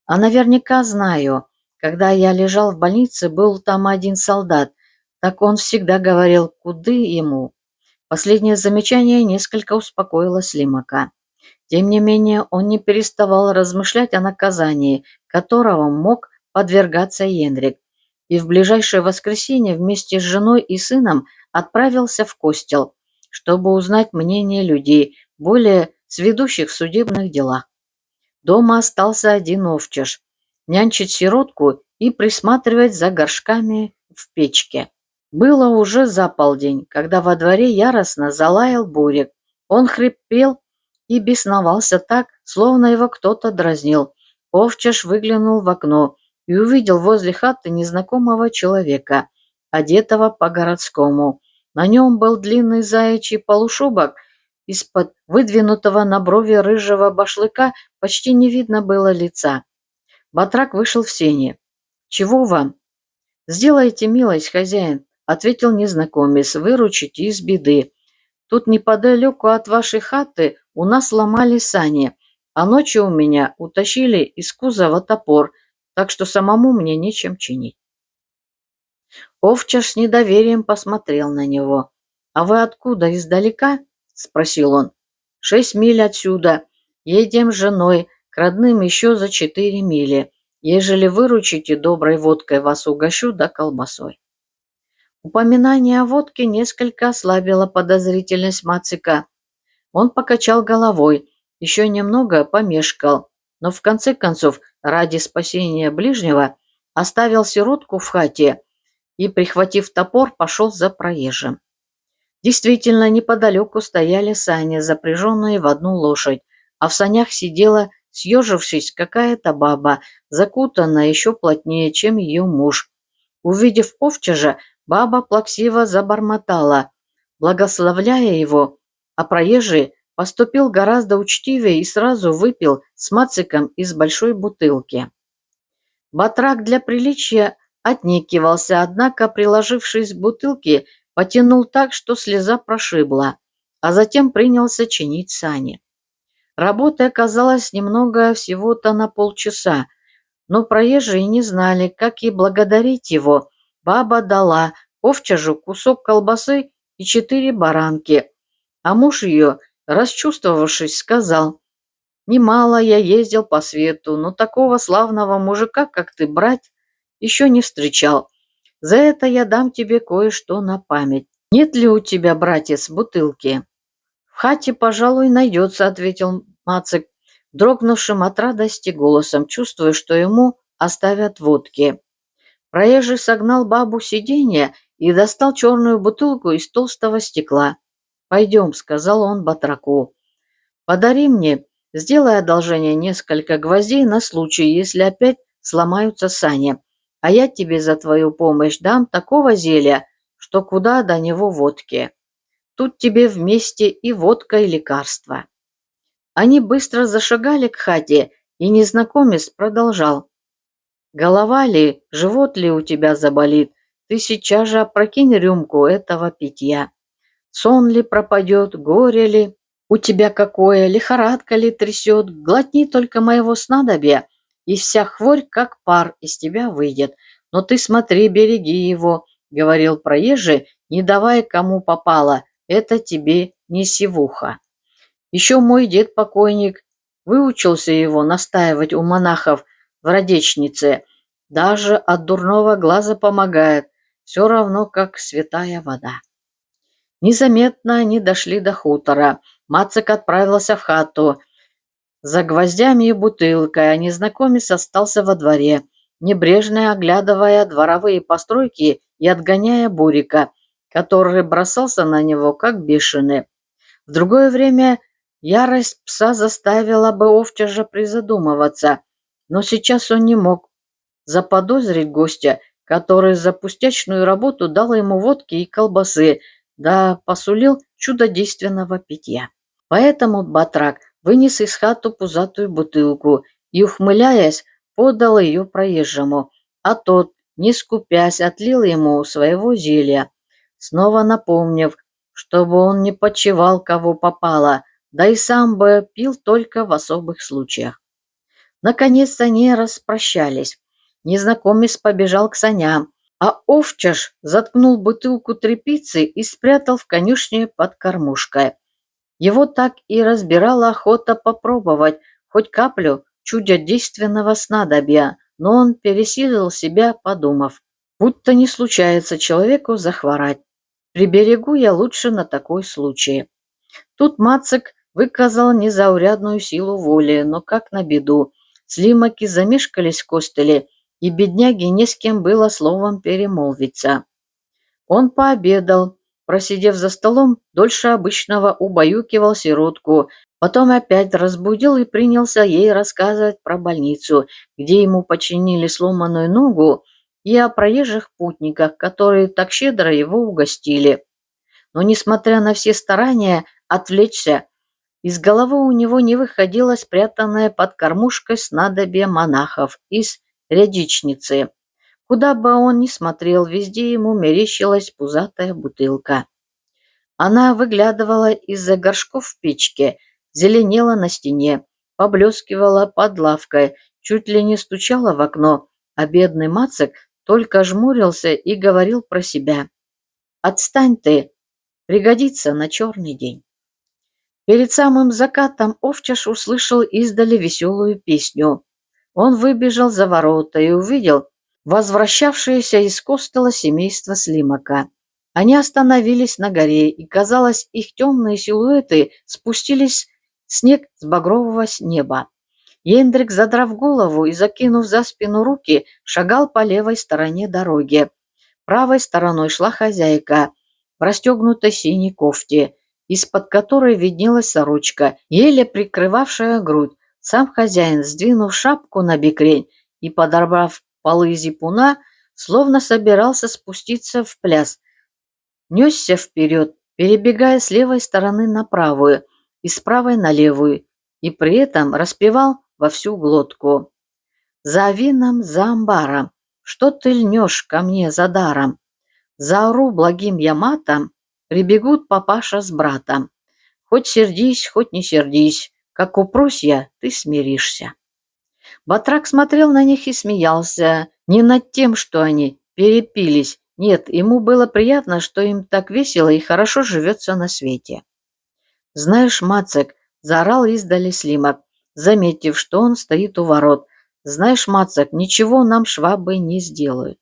А наверняка знаю, когда я лежал в больнице, был там один солдат, так он всегда говорил, куды ему». Последнее замечание несколько успокоило Слимака. Тем не менее, он не переставал размышлять о наказании, которого мог подвергаться Ендрик, и в ближайшее воскресенье вместе с женой и сыном отправился в Костел, чтобы узнать мнение людей, более сведущих в судебных делах. Дома остался один Овчаш, нянчить сиротку и присматривать за горшками в печке. Было уже за полдень, когда во дворе яростно залаял Бурик. Он хрипел и бесновался так, словно его кто-то дразнил. Овчаш выглянул в окно и увидел возле хаты незнакомого человека, одетого по-городскому. На нем был длинный заячий полушубок, из-под выдвинутого на брови рыжего башлыка почти не видно было лица. Батрак вышел в сени. «Чего вам?» «Сделайте милость, хозяин», — ответил незнакомец, — «выручите из беды. Тут неподалеку от вашей хаты у нас ломали сани, а ночью у меня утащили из кузова топор, так что самому мне нечем чинить». Овчаш с недоверием посмотрел на него. «А вы откуда, издалека?» — спросил он. «6 миль отсюда. Едем с женой. к родным еще за 4 мили. Ежели выручите доброй водкой, вас угощу да колбасой. Упоминание о водке несколько ослабило подозрительность Мацика. Он покачал головой, еще немного помешкал, но в конце концов, ради спасения ближнего, оставил сиротку в хате и, прихватив топор, пошел за проезжим. Действительно, неподалеку стояли сани, запряженные в одну лошадь, а в санях сидела, съежившись, какая-то баба, закутанная еще плотнее, чем ее муж. Увидев Овчажа, баба плаксиво забормотала, благословляя его, а проезжий поступил гораздо учтивее и сразу выпил с Мациком из большой бутылки. Батрак для приличия отнекивался, однако, приложившись к бутылке, потянул так, что слеза прошибла, а затем принялся чинить сани. Работы оказалось немного, всего-то на полчаса, но проезжие не знали, как и благодарить его. Баба дала Овчажу кусок колбасы и 4 баранки, а муж ее, расчувствовавшись, сказал: «Немало я ездил по свету, но такого славного мужика, как ты, брать, еще не встречал. За это я дам тебе кое-что на память. Нет ли у тебя, братец, бутылки?» «В хате, пожалуй, найдется», — ответил Мацик, дрогнувшим от радости голосом, чувствуя, что ему оставят водки. Проезжий согнал бабу с сиденья и достал черную бутылку из толстого стекла. «Пойдем», — сказал он батраку. «Подари мне, сделай одолжение, несколько гвоздей на случай, если опять сломаются сани, а я тебе за твою помощь дам такого зелья, что куда до него водки. Тут тебе вместе и водка, и лекарство». Они быстро зашагали к хате, и незнакомец продолжал: «Голова ли, живот ли у тебя заболит? Ты сейчас же опрокинь рюмку этого питья. Сон ли пропадет, горе ли у тебя какое, лихорадка ли трясет? Глотни только моего снадобья, и вся хворь, как пар, из тебя выйдет. Но ты смотри, береги его», — говорил проезжий, не давая кому попало. «Это тебе не сивуха. Еще мой дед-покойник выучился его настаивать у монахов в Радечнице. Даже от дурного глаза помогает, все равно, как святая вода». Незаметно они дошли до хутора. Мацик отправился в хату за гвоздями и бутылкой, а незнакомец остался во дворе, небрежно оглядывая дворовые постройки и отгоняя Бурика, который бросался на него, как бешеный. В другое время ярость пса заставила бы Овчажа призадумываться, но сейчас он не мог заподозрить гостя, который за пустячную работу дал ему водки и колбасы, да посулил чудодейственного питья. Поэтому батрак вынес из хаты пузатую бутылку и, ухмыляясь, подал ее проезжему, а тот, не скупясь, отлил ему своего зелья, снова напомнив, чтобы он не подчевал кого попало, да и сам бы пил только в особых случаях. Наконец они распрощались. Незнакомец побежал к саням, а Овчаж заткнул бутылку тряпицей и спрятал в конюшне под кормушкой. Его так и разбирала охота попробовать хоть каплю чудодейственного снадобья, но он пересилил себя, подумав, будто не случается человеку захворать. Приберегу я лучше на такой случай. Тут Мацик выказал незаурядную силу воли, но как на беду. Слимаки замешкались в костеле, и бедняге не с кем было словом перемолвиться. Он пообедал, просидев за столом, дольше обычного убаюкивал сиротку, потом опять разбудил и принялся ей рассказывать про больницу, где ему починили сломанную ногу, и о проезжих путниках, которые так щедро его угостили. Но, несмотря на все старания отвлечься, из головы у него не выходило спрятанное под кормушкой снадобье монахов из Рядичницы. Куда бы он ни смотрел, везде ему мерещилась пузатая бутылка. Она выглядывала из-за горшков в печке, зеленела на стене, поблескивала под лавкой, чуть ли не стучала в окно, а бедный Мацик только жмурился и говорил про себя: «Отстань ты, пригодится на черный день». Перед самым закатом Овчаш услышал издали веселую песню. Он выбежал за ворота и увидел возвращавшееся из Костела семейство Слимака. Они остановились на горе, и, казалось, их темные силуэты спустились в снег с багрового неба. Ендрик, задрав голову и закинув за спину руки, шагал по левой стороне дороги. Правой стороной шла хозяйка в расстегнутой синей кофте, из-под которой виднелась сорочка, еле прикрывавшая грудь. Сам хозяин, сдвинув шапку на бекрень и подобрав полы зипуна, словно собирался спуститься в пляс, несся вперед, перебегая с левой стороны на правую и с правой на левую, и при этом распевал во всю глотку: «За авином, за амбаром, что ты льнешь ко мне за даром? Заору благим я матом, прибегут папаша с братом. Хоть сердись, хоть не сердись, как упрусь я, ты смиришься». Батрак смотрел на них и смеялся не над тем, что они перепились. Нет, ему было приятно, что им так весело и хорошо живется на свете. «Знаешь, Мацек», — заорал издали Слимак, заметив, что он стоит у ворот, «знаешь, Мацек, ничего нам швабы не сделают».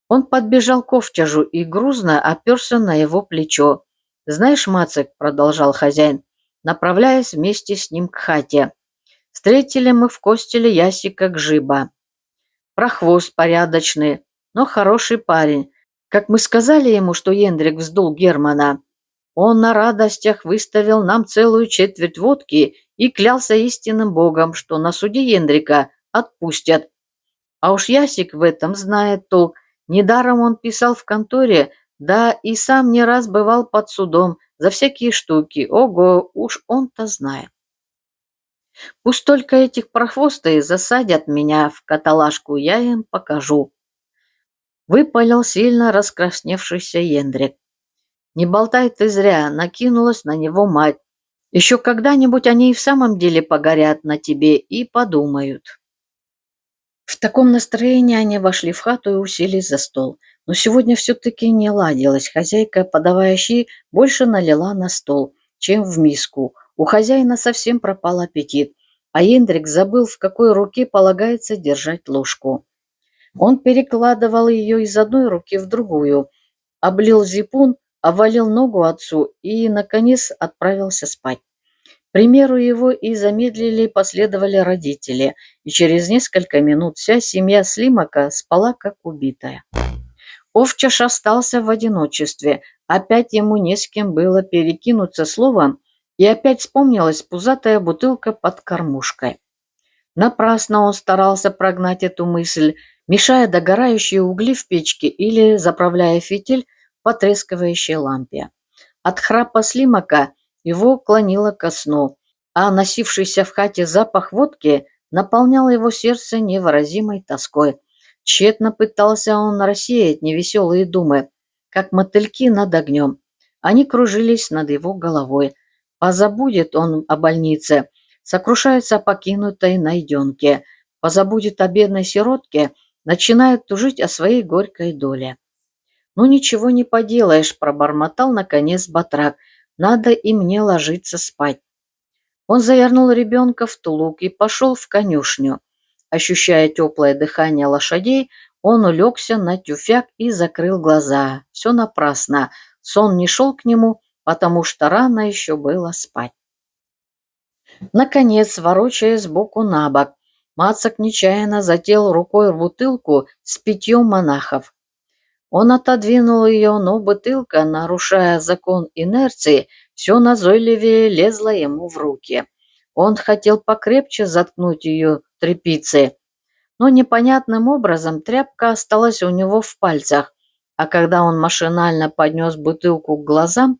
Он подбежал к Овчажу и грузно оперся на его плечо. «Знаешь, Мацек», — продолжал хозяин, направляясь вместе с ним к хате, «встретили мы в Костеле Ясика Гжиба. Прохвост порядочный, но хороший парень. Как мы сказали ему, что Ендрик вздул Германа, он на радостях выставил нам целую четверть водки и клялся истинным богом, что на суде Ендрика отпустят. А уж Ясик в этом знает толк. Недаром он писал в конторе, да и сам не раз бывал под судом за всякие штуки. Ого, уж он-то знает. Пусть только этих прохвосты засадят меня в каталажку, я им покажу». Выпалил сильно раскрасневшийся Ендрик. «Не болтай ты зря», — накинулась на него мать. «Еще когда-нибудь они и в самом деле погорят на тебе и подумают». В таком настроении они вошли в хату и уселись за стол. Но сегодня все-таки не ладилось. Хозяйка, подавая щи, больше налила на стол, чем в миску. У хозяина совсем пропал аппетит, а Ендрик забыл, в какой руке полагается держать ложку. Он перекладывал ее из одной руки в другую, облил зипун, овалил ногу отцу и, наконец, отправился спать. К примеру его и замедлили последовали родители, и через несколько минут вся семья Слимака спала как убитая. Овчаш остался в одиночестве, опять ему не с кем было перекинуться словом, и опять вспомнилась пузатая бутылка под кормушкой. Напрасно он старался прогнать эту мысль, мешая догорающие угли в печке или заправляя фитиль в потрескивающей лампе. От храпа Слимака его клонило ко сну, а носившийся в хате запах водки наполнял его сердце невыразимой тоской. Тщетно пытался он рассеять невеселые думы, как мотыльки над огнем. Они кружились над его головой. Позабудет он о больнице, сокрушается о покинутой найденке, позабудет о бедной сиротке, начинает тужить о своей горькой доле. «Ну ничего не поделаешь», — пробормотал наконец Батрак, «надо и мне ложиться спать». Он завернул ребенка в тулуп и пошел в конюшню. Ощущая теплое дыхание лошадей, он улегся на тюфяк и закрыл глаза. Все напрасно. Сон не шел к нему, потому что рано еще было спать. Наконец, ворочаясь сбоку на бок, Мацак нечаянно задел рукой бутылку с питьем монахов. Он отодвинул ее, но бутылка, нарушая закон инерции, все назойливее лезла ему в руки. Он хотел покрепче заткнуть ее тряпицей, но непонятным образом тряпка осталась у него в пальцах, а когда он машинально поднес бутылку к глазам,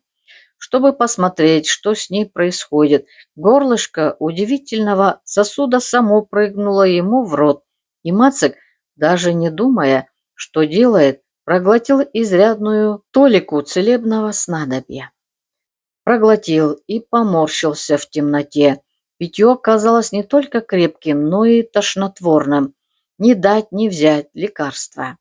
чтобы посмотреть, что с ней происходит, горлышко удивительного сосуда само прыгнуло ему в рот, и Мацак, даже не думая, что делает, проглотил изрядную толику целебного снадобья. Проглотил и поморщился в темноте. Питье оказалось не только крепким, но и тошнотворным. Не дать, не взять лекарства.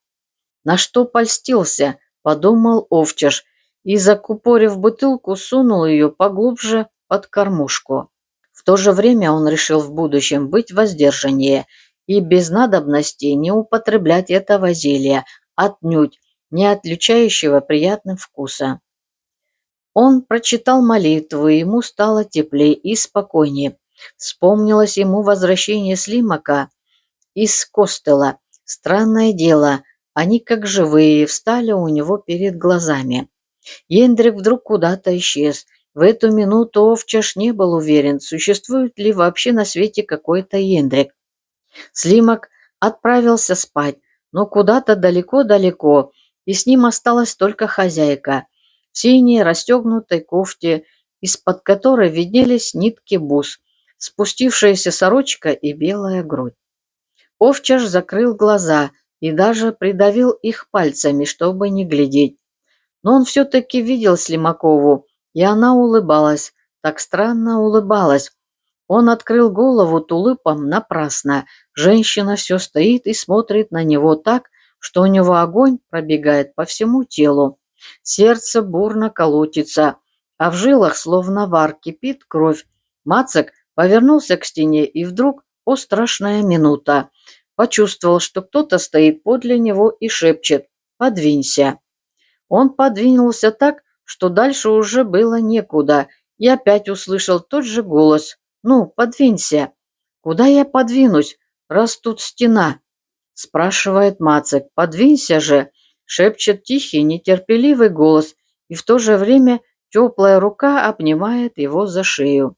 На что польстился, подумал Овчаш, и, закупорив бутылку, сунул ее поглубже под кормушку. В то же время он решил в будущем быть воздержаннее и без надобности не употреблять этого зелья, отнюдь не отличающего приятным вкуса. Он прочитал молитву, и ему стало теплее и спокойнее. Вспомнилось ему возвращение Слимака из Костела. Странное дело, они как живые встали у него перед глазами. Ендрик вдруг куда-то исчез. В эту минуту Овчаш не был уверен, существует ли вообще на свете какой-то Ендрик. Слимак отправился спать, но куда-то далеко-далеко, и с ним осталась только хозяйка в синей расстегнутой кофте, из-под которой виднелись нитки бус, спустившаяся сорочка и белая грудь. Овчаш закрыл глаза и даже придавил их пальцами, чтобы не глядеть. Но он все-таки видел Слимакову, и она улыбалась, так странно улыбалась. Он открыл голову тулупом напрасно. Женщина все стоит и смотрит на него так, что у него огонь пробегает по всему телу. Сердце бурно колотится, а в жилах, словно вар, кипит кровь. Мацек повернулся к стене, и вдруг, о страшная минута, почувствовал, что кто-то стоит подле него и шепчет: «Подвинься». Он подвинулся так, что дальше уже было некуда, и опять услышал тот же голос: «Ну, подвинься». «Куда я подвинусь, раз тут стена?» — спрашивает Мацек. «Подвинься же!» — шепчет тихий, нетерпеливый голос, и в то же время теплая рука обнимает его за шею.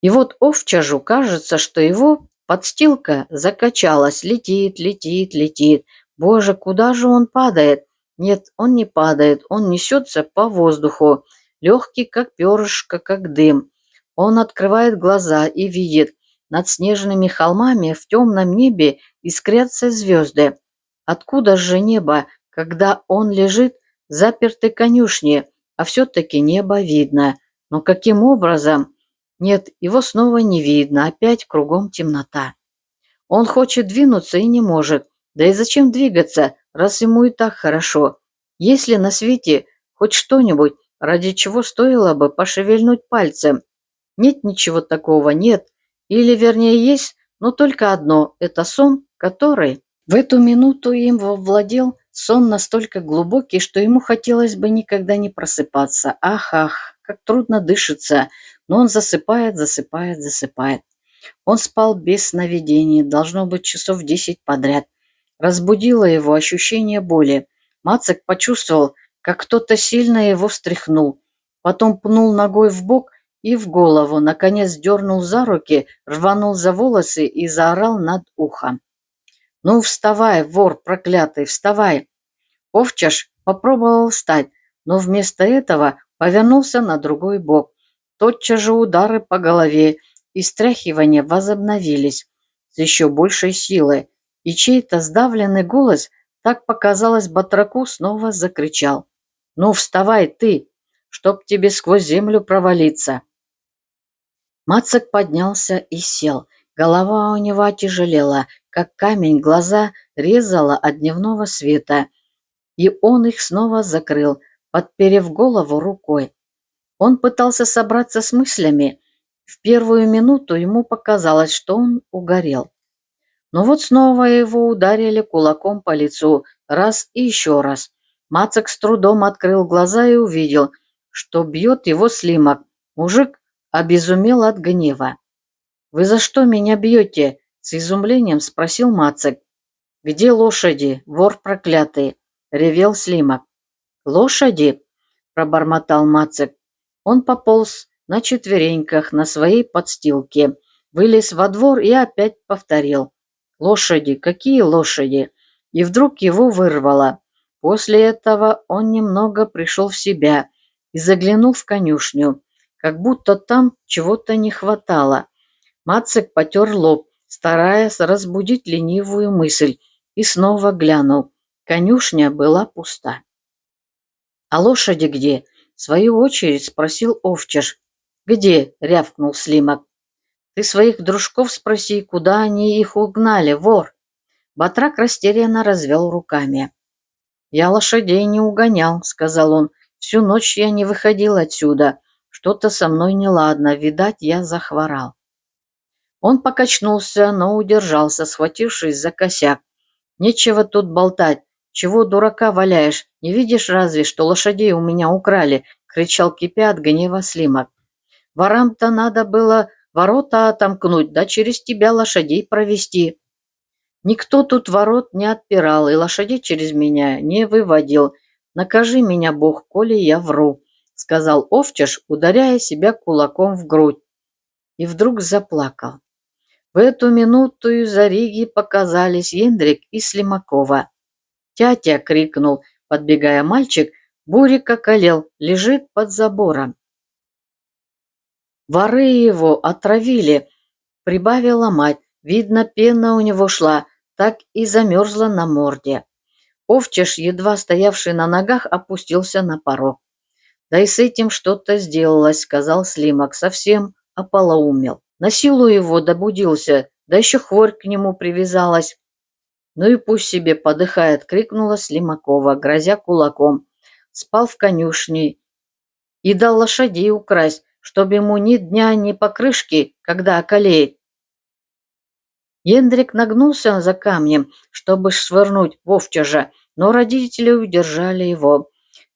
И вот Овчажу кажется, что его подстилка закачалась, летит, летит, летит. Боже, куда же он падает? Нет, он не падает, он несется по воздуху, легкий, как перышко, как дым. Он открывает глаза и видит, над снежными холмами в темном небе искрятся звезды. Откуда же небо, когда он лежит в запертой конюшне, а все-таки небо видно? Но каким образом? Нет, его снова не видно, опять кругом темнота. Он хочет двинуться и не может. Да и зачем двигаться, раз ему и так хорошо? Есть ли на свете хоть что-нибудь, ради чего стоило бы пошевельнуть пальцем? Нет ничего такого, нет. Или, вернее, есть, но только одно – это сон, который… В эту минуту им овладел сон настолько глубокий, что ему хотелось бы никогда не просыпаться. Ах, ах, как трудно дышится, но он засыпает, засыпает, засыпает. Он спал без сновидений, должно быть, часов 10 подряд. Разбудило его ощущение боли. Мацек почувствовал, как кто-то сильно его встряхнул. Потом пнул ногой в бок и в голову, наконец дернул за руки, рванул за волосы и заорал над ухом: «Ну, вставай, вор проклятый, вставай!» Овчаш попробовал встать, но вместо этого повернулся на другой бок. Тотчас же удары по голове и стряхивания возобновились с еще большей силой, и чей-то сдавленный голос, так показалось батраку, снова закричал: «Ну, вставай ты, чтоб тебе сквозь землю провалиться!» Мацек поднялся и сел. Голова у него отяжелела, как камень, глаза резала от дневного света, и он их снова закрыл, подперев голову рукой. Он пытался собраться с мыслями. В первую минуту ему показалось, что он угорел. Но вот снова его ударили кулаком по лицу, раз и еще раз. Мацек с трудом открыл глаза и увидел, что бьет его Слимак. Мужик обезумел от гнева. «Вы за что меня бьете?» — с изумлением спросил Мацек. «Где лошади, вор проклятый?» — ревел Слимак. «Лошади?» — пробормотал Мацек. Он пополз на четвереньках на своей подстилке, вылез во двор и опять повторил: «Лошади, какие лошади?» И вдруг его вырвало. После этого он немного пришел в себя и заглянул в конюшню, как будто там чего-то не хватало. Мацек потер лоб, стараясь разбудить ленивую мысль, и снова глянул. Конюшня была пуста. «А лошади где?» — в свою очередь спросил Овчаш. «Где?» — рявкнул Слимак. «Ты своих дружков спроси, куда они их угнали, вор!» Батрак растерянно развел руками. «Я лошадей не угонял», — сказал он. «Всю ночь я не выходил отсюда. что-то со мной неладно, видать, я захворал. Он покачнулся, но удержался, схватившись за косяк. «Нечего тут болтать. Чего дурака валяешь? Не видишь разве, что лошадей у меня украли?» — кричал, кипя от гнева Слимак. «Ворам-то надо было ворота отомкнуть, да через тебя лошадей провести. Никто тут ворот не отпирал и лошадей через меня не выводил. Накажи меня, Бог, коли я вру», — сказал Овчаш, ударяя себя кулаком в грудь. И вдруг заплакал. В эту минуту из-за Риги показались Ендрик и Слимакова. «Тятя!» — крикнул, подбегая мальчик. «Бурик околел, лежит под забором». «Воры его отравили!» — прибавила мать. Видно, пена у него шла, так и замерзла на морде. Овчаш, едва стоявший на ногах, опустился на порог. «Да и с этим что-то сделалось», — сказал Слимак, — «совсем ополоумел. На силу его добудился, да еще хворь к нему привязалась». «Ну и пусть себе подыхает», — крикнула Слимакова, грозя кулаком. «Спал в конюшне и дал лошадей украсть, чтоб ему ни дня, ни покрышки, когда околеет». Ендрик нагнулся за камнем, чтобы швырнуть Вовчажа, но родители удержали его.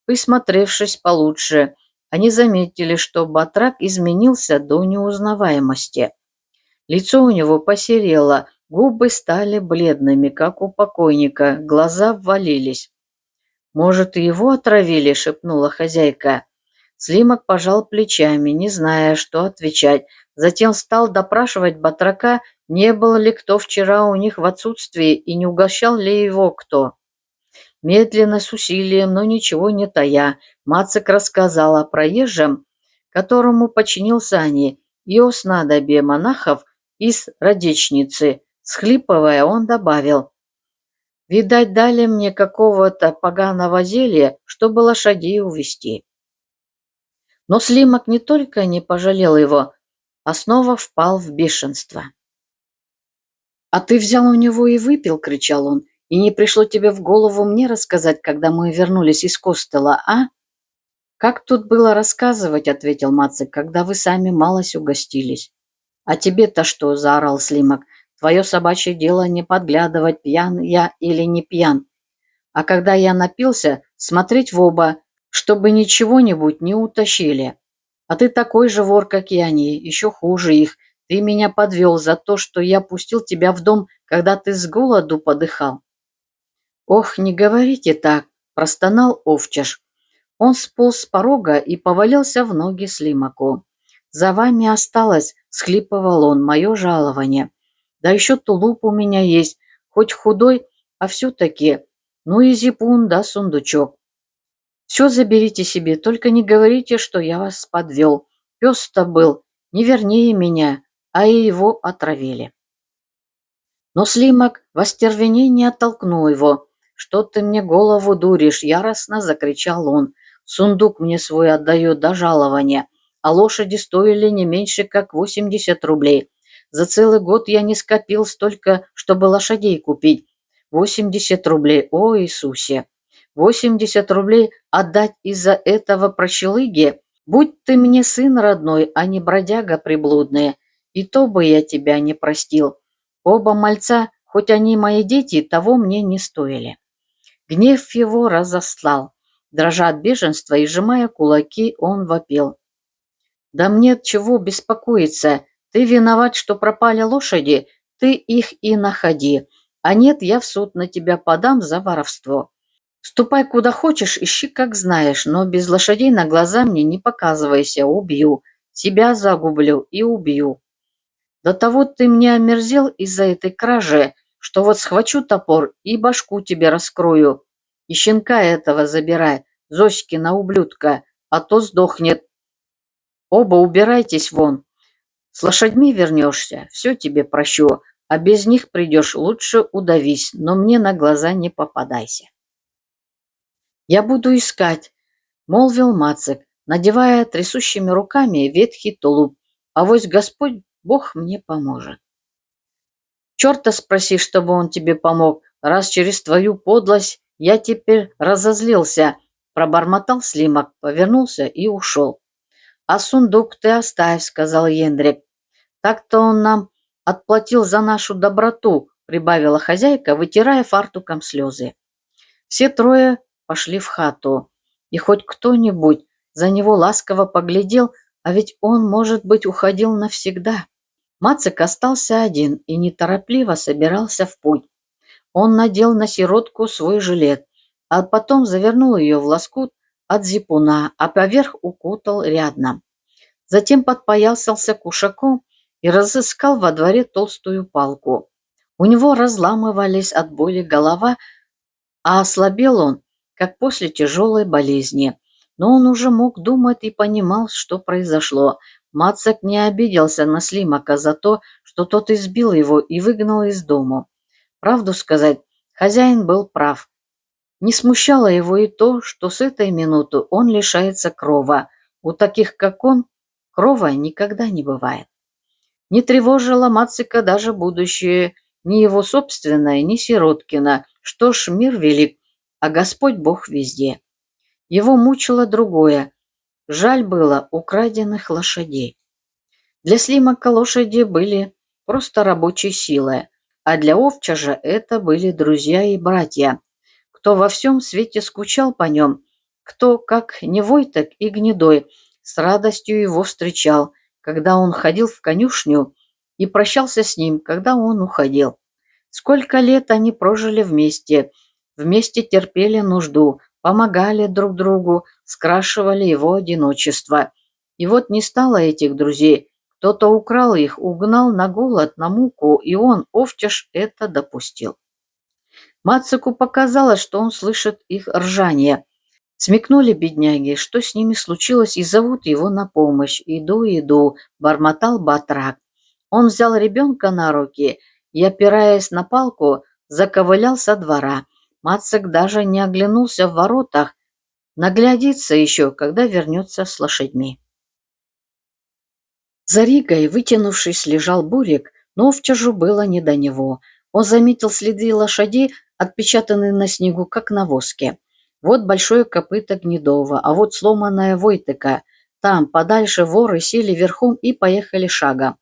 Присмотревшись получше, они заметили, что батрак изменился до неузнаваемости. Лицо у него посерело, губы стали бледными, как у покойника, глаза ввалились. «Может, и его отравили?» — шепнула хозяйка. Слимак пожал плечами, не зная, что отвечать. Затем стал допрашивать батрака, не был ли кто вчера у них в отсутствии и не угощал ли его кто. Медленно, с усилием, но ничего не тая, Мацик рассказал о проезжем, которому починил сани, и о снадобье монахов из Радечницы. Схлипывая, он добавил: «Видать, дали мне какого-то поганого зелья, чтобы лошадей увести». Но Слимак не только не пожалел его, а снова впал в бешенство. «А ты взял у него и выпил!» — кричал он. «И не пришло тебе в голову мне рассказать, когда мы вернулись из Костела, а?» «Как тут было рассказывать?» — ответил Мацик, — «когда вы сами малость угостились». «А тебе-то что?» — заорал Слимак. «Твое собачье дело не подглядывать, пьян я или не пьян. А когда я напился, смотреть в оба, чтобы ничего-нибудь не утащили. А ты такой же вор, как и они, еще хуже их. Ты меня подвел за то, что я пустил тебя в дом, когда ты с голоду подыхал». «Ох, не говорите так!» — простонал Овчаш. Он сполз с порога и повалился в ноги Слимаку. «За вами осталось, — схлипывал он, — мое жалование. Да еще тулуп у меня есть, хоть худой, а все-таки. Ну и зипун да сундучок. Все заберите себе, только не говорите, что я вас подвел. Пес-то был не вернее меня, а и его отравили». Но Слимак в остервенении оттолкнул его. «Что ты мне голову дуришь?» — яростно закричал он. «Сундук мне свой отдает до жалования, а лошади стоили не меньше, как 80 рублей. За целый год я не скопил столько, чтобы лошадей купить. 80 рублей, о Иисусе! 80 рублей отдать из-за этого прощелыги? Будь ты мне сын родной, а не бродяга приблудная, и то бы я тебя не простил. Оба мальца, хоть они мои дети, того мне не стоили». Гнев его разослал. Дрожа от бешенства и сжимая кулаки, он вопил: «Да мне чего беспокоиться? Ты виноват, что пропали лошади, ты их и находи. А нет, я в суд на тебя подам за воровство. Ступай куда хочешь, ищи как знаешь, но без лошадей на глаза мне не показывайся, убью. Себя загублю и убью. До того ты мне омерзел из-за этой кражи, что вот схвачу топор и башку тебе раскрою. И щенка этого забирай, Зоськина ублюдка, а то сдохнет. Оба убирайтесь вон. С лошадьми вернешься, все тебе прощу, а без них придешь, лучше удавись, но мне на глаза не попадайся». «Я буду искать», — молвил Мацик, надевая трясущими руками ветхий тулуп. «Авось Господь Бог мне поможет». «Черта спроси, чтобы он тебе помог, раз через твою подлость я теперь разозлился», — пробормотал Слимак, повернулся и ушел. «А сундук ты оставь», — сказал Ендрик. «Так-то он нам отплатил за нашу доброту», — прибавила хозяйка, вытирая фартуком слезы. Все трое пошли в хату, и хоть кто-нибудь за него ласково поглядел, а ведь он, может быть, уходил навсегда. Мацик остался один и неторопливо собирался в путь. Он надел на сиротку свой жилет, а потом завернул ее в лоскут от зипуна, а поверх укутал рядно. Затем подпоясался кушаком и разыскал во дворе толстую палку. У него разламывались от боли голова, а ослабел он, как после тяжелой болезни. Но он уже мог думать и понимал, что произошло. Мацак не обиделся на Слимака за то, что тот избил его и выгнал из дому. Правду сказать, хозяин был прав. Не смущало его и то, что с этой минуты он лишается крова. У таких, как он, крова никогда не бывает. Не тревожило Мацика даже будущее, ни его собственное, ни Сироткина. Что ж, мир велик, а Господь Бог везде. Его мучило другое. Жаль было украденных лошадей. Для Слимака лошади были просто рабочей силой, а для Овчажа это были друзья и братья. Кто во всем свете скучал по нем, кто, как не Войтек и Гнедой, с радостью его встречал, когда он ходил в конюшню, и прощался с ним, когда он уходил. Сколько лет они прожили вместе, вместе терпели нужду, помогали друг другу, скрашивали его одиночество. И вот не стало этих друзей, кто-то украл их, угнал на голод, на муку, и он, Овчаш, это допустил. Мацику показалось, что он слышит их ржание. Смекнули бедняги, что с ними случилось, и зовут его на помощь. «Иду, иду», — бормотал батрак. Он взял ребенка на руки и, опираясь на палку, заковылял со двора. Мацик даже не оглянулся в воротах, наглядится еще, когда вернется с лошадьми. За Ригой, вытянувшись, лежал Бурик, но Овчажу было не до него. Он заметил следы лошадей, отпечатанные на снегу, как на воске. Вот большое копыто Гнедова, а вот сломанная Войтека. Там, подальше, воры сели верхом и поехали шагом.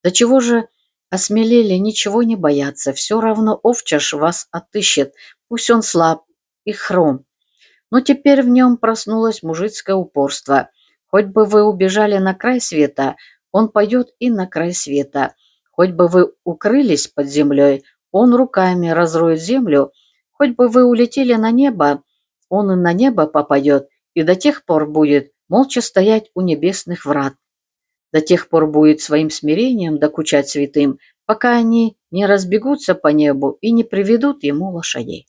До чего же осмелели, ничего не боятся. Все равно Овчаж вас отыщет, пусть он слаб и хром. Но теперь в нем проснулось мужицкое упорство. Хоть бы вы убежали на край света, он пойдет и на край света. Хоть бы вы укрылись под землей, он руками разроет землю. Хоть бы вы улетели на небо, он и на небо попадет, и до тех пор будет молча стоять у небесных врат. До тех пор будет своим смирением докучать святым, пока они не разбегутся по небу и не приведут ему лошадей.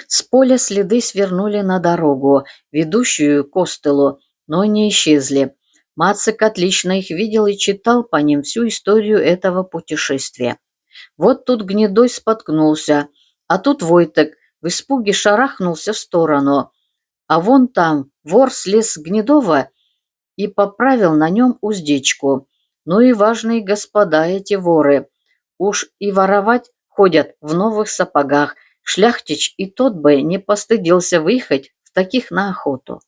С поля следы свернули на дорогу, ведущую к Костелу, но не исчезли. Мацик отлично их видел и читал по ним всю историю этого путешествия. Вот тут Гнедой споткнулся, а тут Войтек в испуге шарахнулся в сторону. А вон там вор слез с Гнедова и поправил на нем уздечку. Ну и важные господа эти воры. Уж и воровать ходят в новых сапогах. Шляхтич и тот бы не постыдился выехать в таких на охоту.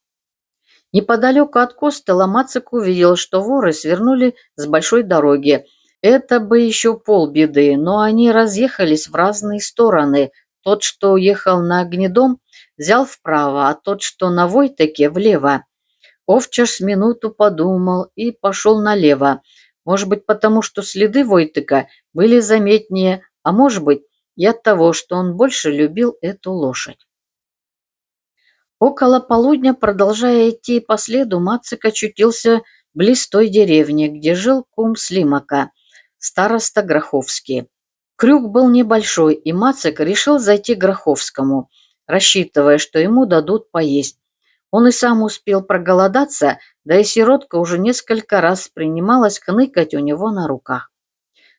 Неподалеку от Костела Мацик увидел, что воры свернули с большой дороги. Это бы еще полбеды, но они разъехались в разные стороны. Тот, что ехал на Гнедом, взял вправо, а тот, что на Войтеке, влево. Овчаш с минуту подумал и пошел налево. Может быть, потому что следы Войтека были заметнее, а может быть, и от того, что он больше любил эту лошадь. Около полудня, продолжая идти по следу, Мацик очутился близ той деревни, где жил кум Слимака, староста Гроховский. Крюк был небольшой, и Мацик решил зайти к Гроховскому, рассчитывая, что ему дадут поесть. Он и сам успел проголодаться, да и сиротка уже несколько раз принималась хныкать у него на руках.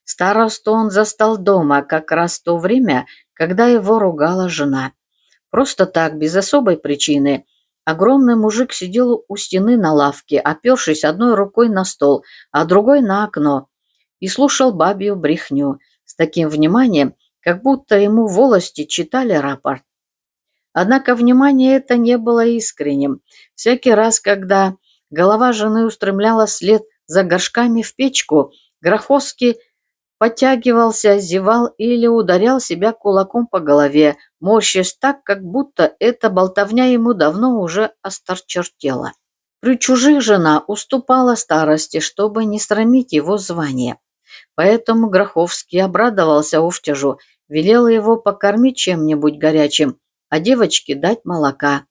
Старосту он застал дома как раз в то время, когда его ругала жена. Просто так, без особой причины. Огромный мужик сидел у стены на лавке, опершись одной рукой на стол, а другой на окно, и слушал бабью брехню с таким вниманием, как будто ему волости читали рапорт. Однако внимание это не было искренним. Всякий раз, когда Голова жены устремлялась вслед за горшками в печку. Гроховский подтягивался, зевал или ударял себя кулаком по голове, морщась так, как будто эта болтовня ему давно уже осточертела. При чужих жена уступала старости, чтобы не срамить его звание. Поэтому Гроховский обрадовался Овтяжу, велел его покормить чем-нибудь горячим, а девочке дать молока.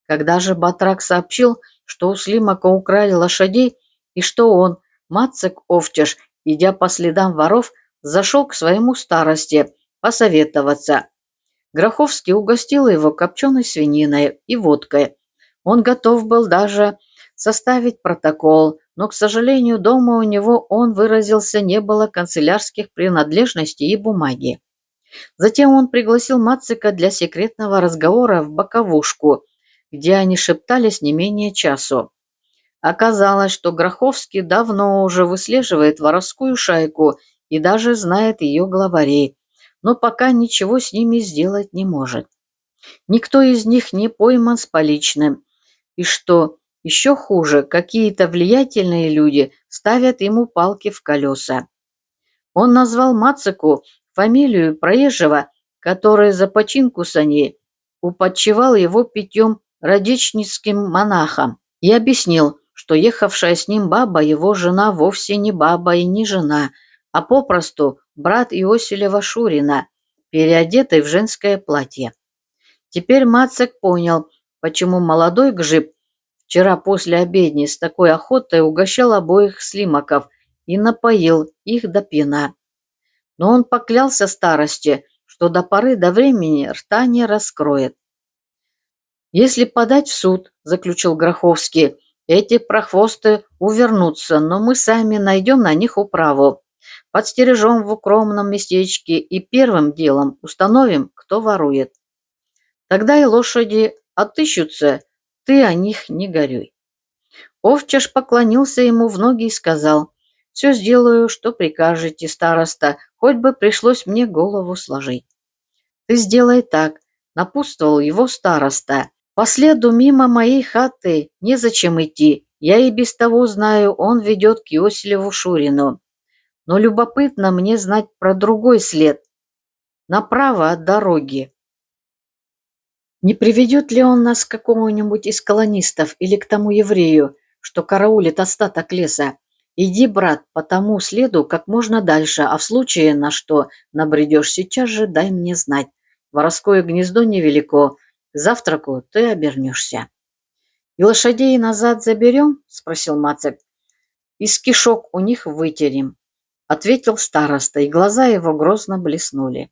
Когда же батрак сообщил, что у Слимака украли лошадей и что он, Мацик Овтяж, идя по следам воров, зашел к своему старости посоветоваться, Гроховский угостил его копченой свининой и водкой. Он готов был даже составить протокол, но, к сожалению, дома у него, он выразился, не было канцелярских принадлежностей и бумаги. Затем он пригласил Мацика для секретного разговора в боковушку, где они шептались не менее часу. Оказалось, что Гроховский давно уже выслеживает воровскую шайку и даже знает ее главарей, но пока ничего с ними сделать не может. Никто из них не пойман с поличным, и что еще хуже, какие-то влиятельные люди ставят ему палки в колеса. Он назвал Мацику фамилию проезжего, который за починку саней уподчевал его 5 радичницким монахам, и объяснил, что ехавшая с ним баба, его жена, вовсе не баба и не жена, а попросту брат Иосилева Шурина, переодетый в женское платье. Теперь Мацик понял, почему молодой Гжиб вчера после обедни с такой охотой угощал обоих слимаков и напоил их до пьяна. Но он поклялся старости, что до поры до времени рта не раскроет. «Если подать в суд, — заключил Гроховский, — эти прохвосты увернутся, но мы сами найдем на них управу. Подстережем в укромном местечке и первым делом установим, кто ворует. Тогда и лошади отыщутся, ты о них не горюй». Овчаш поклонился ему в ноги и сказал: «Все сделаю, что прикажете, староста, хоть бы пришлось мне голову сложить». «Ты сделай так», — напутствовал его староста. «По следу мимо моей хаты незачем идти. Я и без того знаю, он ведет к Иосилеву Шурину. Но любопытно мне знать про другой след, направо от дороги. Не приведет ли он нас к какому-нибудь из колонистов или к тому еврею, что караулит остаток леса? Иди, брат, по тому следу как можно дальше, а в случае, на что набредешь, сейчас же дай мне знать. Воровское гнездо невелико, к завтраку ты обернешься». «И лошадей назад заберем?» — спросил Мацик. «Из кишок у них вытерем», — ответил староста, и глаза его грозно блеснули.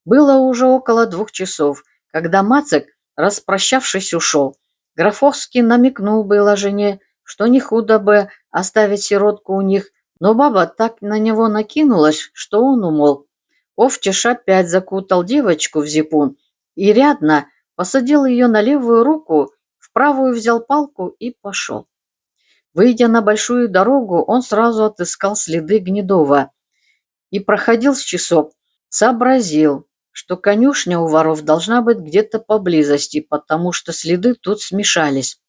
Было уже около 2 часов, когда Мацик, распрощавшись, ушел. Гроховский намекнул было жене, что не худо бы оставить сиротку у них, но баба так на него накинулась, что он умолк. Овчаш опять закутал девочку в зипун и рядно посадил ее на левую руку, в правую взял палку и пошел. Выйдя на большую дорогу, он сразу отыскал следы Гнедова и проходил с часок, сообразил, что конюшня у воров должна быть где-то поблизости, потому что следы тут смешались.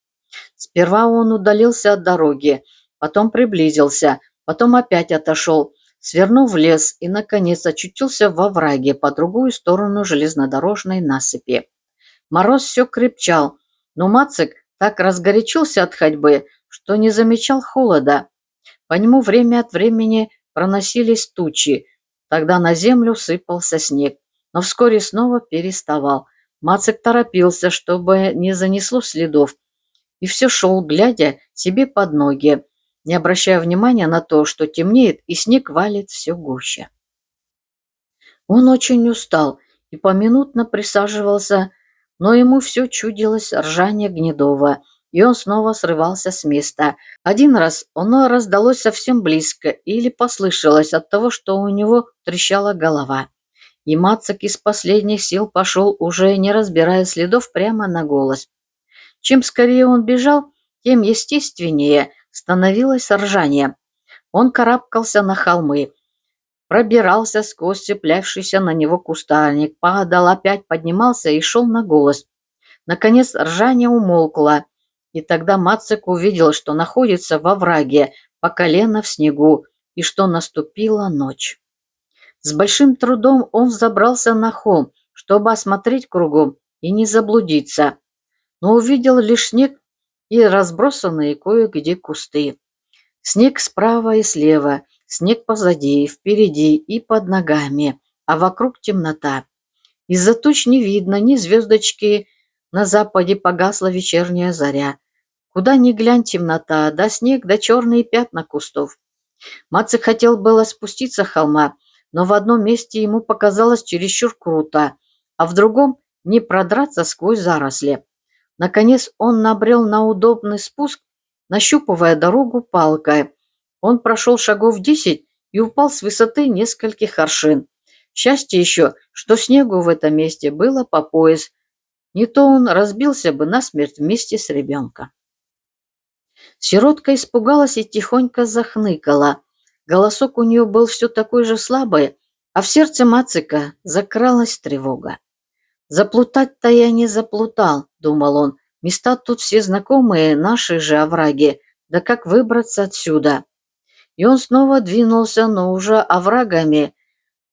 Сперва он удалился от дороги, потом приблизился, потом опять отошел, свернул в лес и, наконец, очутился во враге по другую сторону железнодорожной насыпи. Мороз все крепчал, но Мацик так разгорячился от ходьбы, что не замечал холода. По нему время от времени проносились тучи, тогда на землю сыпался снег, но вскоре снова переставал. Мацик торопился, чтобы не занесло следов, и все шел, глядя себе под ноги, не обращая внимания на то, что темнеет и снег валит все гуще. Он очень устал и поминутно присаживался, но ему все чудилось ржание Гнедова, и он снова срывался с места. Один раз оно раздалось совсем близко или послышалось от того, что у него трещала голова. И Мацик из последних сил пошел, уже не разбирая следов, прямо на голос. Чем скорее он бежал, тем естественнее становилось ржание. Он карабкался на холмы, пробирался сквозь цеплявшийся на него кустарник, падал, опять поднимался и шел на голос. Наконец ржание умолкло, И тогда Мацик увидел, что находится во враге по колено в снегу и что наступила ночь. С большим трудом он взобрался на холм, чтобы осмотреть кругом и не заблудиться, но увидел лишь снег и разбросанные кое-где кусты. Снег справа и слева, снег позади, впереди и под ногами, а вокруг темнота. Из-за туч не видно ни звездочки, на западе погасла вечерняя заря. Куда ни глянь темнота, да снег, да черные пятна кустов. Мацик хотел было спуститься с холма, но в одном месте ему показалось чересчур круто, а в другом не продраться сквозь заросли. Наконец он набрел на удобный спуск, нащупывая дорогу палкой. Он прошел шагов 10 и упал с высоты нескольких аршин. Счастье еще, что снегу в этом месте было по пояс, не то он разбился бы насмерть вместе с ребенком. Сиротка испугалась и тихонько захныкала. Голосок у нее был все такой же слабый, а в сердце Мацика закралась тревога. «Заплутать-то я не заплутал», — думал он. «Места тут все знакомые, наши же овраги. Да как выбраться отсюда?» И он снова двинулся, но уже оврагами,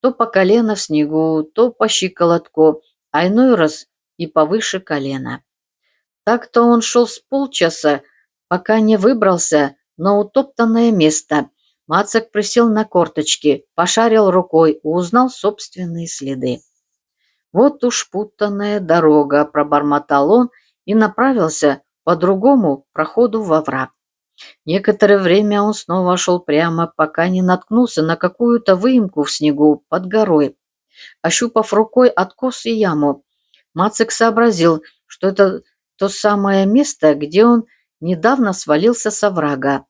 то по колено в снегу, то по щиколотку, а иной раз и повыше колена. Так-то он шел с полчаса, пока не выбрался на утоптанное место. Мацик присел на корточки, пошарил рукой и узнал собственные следы. «Вот уж путанная дорога», — пробормотал он и направился по другому проходу во враг. Некоторое время он снова шел прямо, пока не наткнулся на какую-то выемку в снегу под горой. Ощупав рукой откос и яму, Мацик сообразил, что это то самое место, где он недавно свалился с оврага.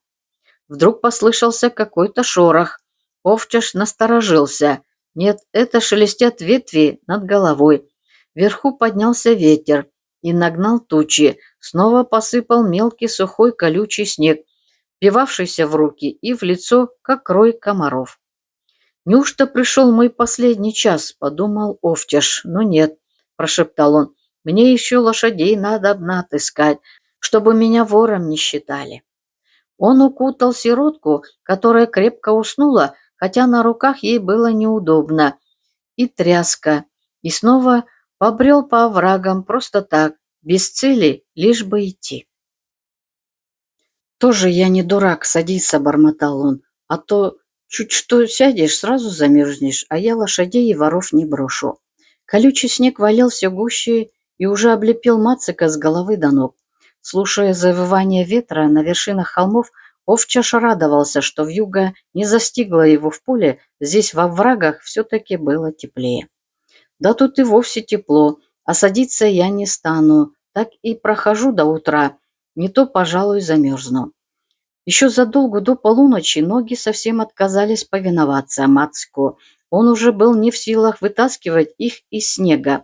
Вдруг послышался какой-то шорох. Овчаш насторожился. Нет, это шелестят ветви над головой. Вверху поднялся ветер и нагнал тучи. Снова посыпал мелкий сухой колючий снег, впивавшийся в руки и в лицо, как рой комаров. «Неужто пришел мой последний час?» — подумал Овтяш. «Но нет», — прошептал он, — «мне еще лошадей надо отыскать, чтобы меня вором не считали». Он укутал сиротку, которая крепко уснула, хотя на руках ей было неудобно, и тряска, и снова побрел по оврагам просто так, без цели, лишь бы идти. «Тоже я не дурак, садиться», — бормотал он, — «а то чуть что сядешь, сразу замерзнешь, а я лошадей и воров не брошу». Колючий снег валил все гуще и уже облепил Мацика с головы до ног. Слушая завывание ветра на вершинах холмов, Овчаш радовался, что вьюга не застигла его в поле, здесь во врагах все-таки было теплее. «Да тут и вовсе тепло, а садиться я не стану, так и прохожу до утра, не то, пожалуй, замерзну». Еще задолго до полуночи ноги совсем отказались повиноваться Мацику. Он уже был не в силах вытаскивать их из снега.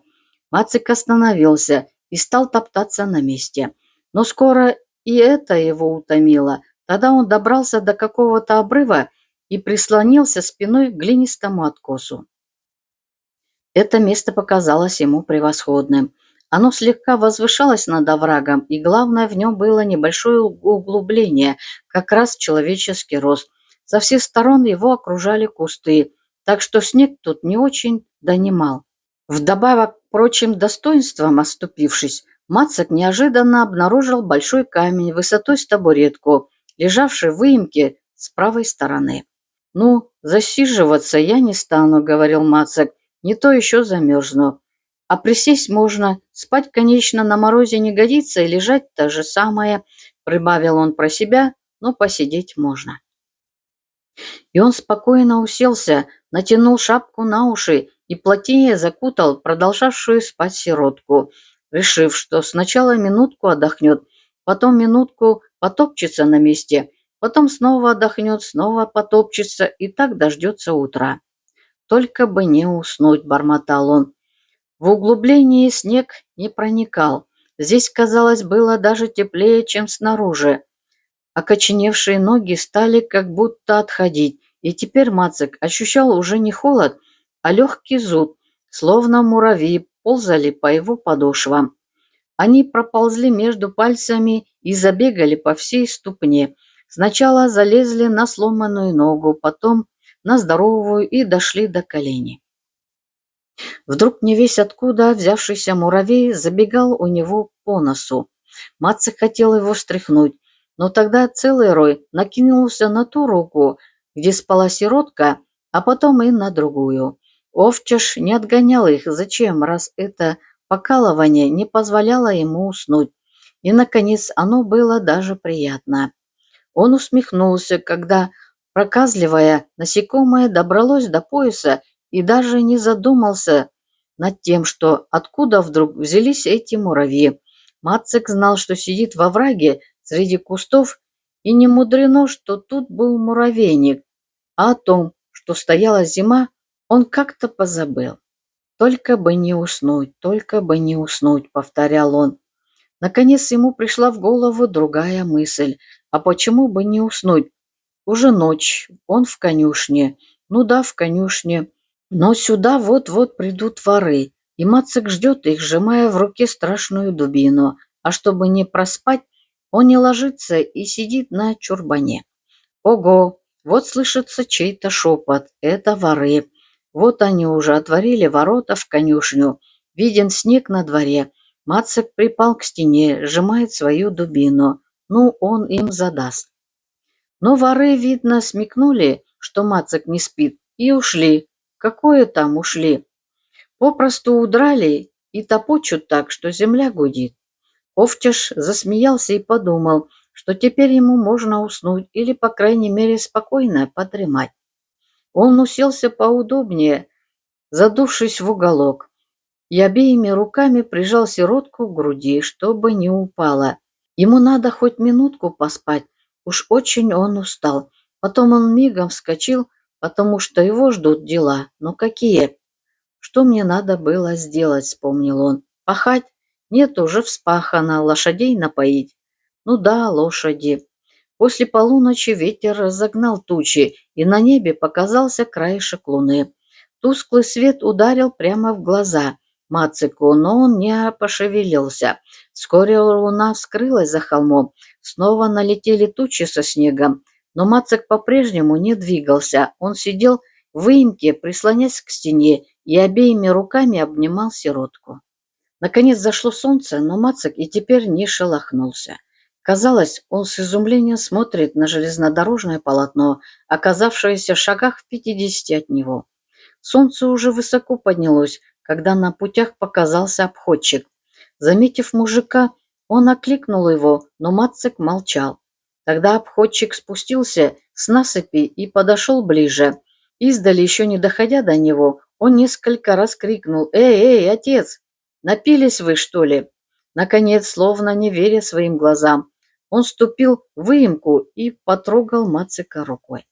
Мацик остановился и стал топтаться на месте. Но скоро и это его утомило. Тогда он добрался до какого-то обрыва и прислонился спиной к глинистому откосу. Это место показалось ему превосходным. Оно слегка возвышалось над оврагом, и главное, в нем было небольшое углубление, как раз человеческий рост. Со всех сторон его окружали кусты, так что снег тут не очень донимал. Вдобавок к прочим достоинствам оступившись, Мацик неожиданно обнаружил большой камень высотой с табуретку, лежавший в выемке с правой стороны. «Ну, засиживаться я не стану», — говорил Мацик, — «не то еще замерзну. А присесть можно, спать, конечно, на морозе не годится, и лежать то же самое», — прибавил он про себя, — «но посидеть можно». И он спокойно уселся, натянул шапку на уши и плотнее закутал продолжавшую спать сиротку, решив, что сначала минутку отдохнет, потом минутку потопчется на месте, потом снова отдохнет, снова потопчется и так дождется утра. «Только бы не уснуть», — бормотал он. В углублении снег не проникал. Здесь, казалось, было даже теплее, чем снаружи. Окоченевшие ноги стали как будто отходить, и теперь Мацик ощущал уже не холод, а легкий зуд, словно муравьи ползали по его подошвам. Они проползли между пальцами и забегали по всей ступне. Сначала залезли на сломанную ногу, потом на здоровую и дошли до колени. Вдруг невесть откуда взявшийся муравей забегал у него по носу. Мацик хотел его встряхнуть, но тогда целый рой накинулся на ту руку, где спала сиротка, а потом и на другую. Овчаш не отгонял их, зачем, раз это покалывание не позволяло ему уснуть. И, наконец, оно было даже приятно. Он усмехнулся, когда, проказливая, насекомое добралось до пояса и даже не задумался над тем, что откуда вдруг взялись эти муравьи. Мацик знал, что сидит во враге среди кустов, и не мудрено, что тут был муравейник, а о том, что стояла зима, он как-то позабыл. Только бы не уснуть», — повторял он. Наконец ему пришла в голову другая мысль. А почему бы не уснуть? Уже ночь, он в конюшне. Ну да, в конюшне. Но сюда вот-вот придут воры, и Мацик ждет их, сжимая в руке страшную дубину. А чтобы не проспать, он не ложится и сидит на чурбане. Ого, вот слышится чей-то шепот. Это воры. Вот они уже отворили ворота в конюшню. Виден снег на дворе. Мацик припал к стене, сжимает свою дубину. Ну, он им задаст. Но воры, видно, смекнули, что Мацик не спит, и ушли. Какое там ушли? Попросту удрали и топочут так, что земля гудит. Овчаш засмеялся и подумал, что теперь ему можно уснуть или, по крайней мере, спокойно подремать. Он уселся поудобнее, задувшись в уголок, и обеими руками прижал сиротку к груди, чтобы не упала. Ему надо хоть минутку поспать, уж очень он устал. Потом он мигом вскочил, потому что его ждут дела. Но какие? Что мне надо было сделать, вспомнил он. Пахать? Нет, уже вспахано. Лошадей напоить? Ну да, лошади. После полуночи ветер разогнал тучи, и на небе показался краешек луны. Тусклый свет ударил прямо в глаза Мацику, но он не пошевелился. Вскоре луна вскрылась за холмом, снова налетели тучи со снегом, но Мацик по-прежнему не двигался. Он сидел в выемке, прислонясь к стене, и обеими руками обнимал сиротку. Наконец зашло солнце, но Мацик и теперь не шелохнулся. Казалось, он с изумлением смотрит на железнодорожное полотно, оказавшееся в шагах в 50 от него. Солнце уже высоко поднялось, когда на путях показался обходчик. Заметив мужика, он окликнул его, но Мацик молчал. Тогда обходчик спустился с насыпи и подошел ближе. Издали, еще не доходя до него, он несколько раз крикнул: эй, отец! Напились вы, что ли?» Наконец, словно не веря своим глазам, он ступил в выемку и потрогал Мацика рукой.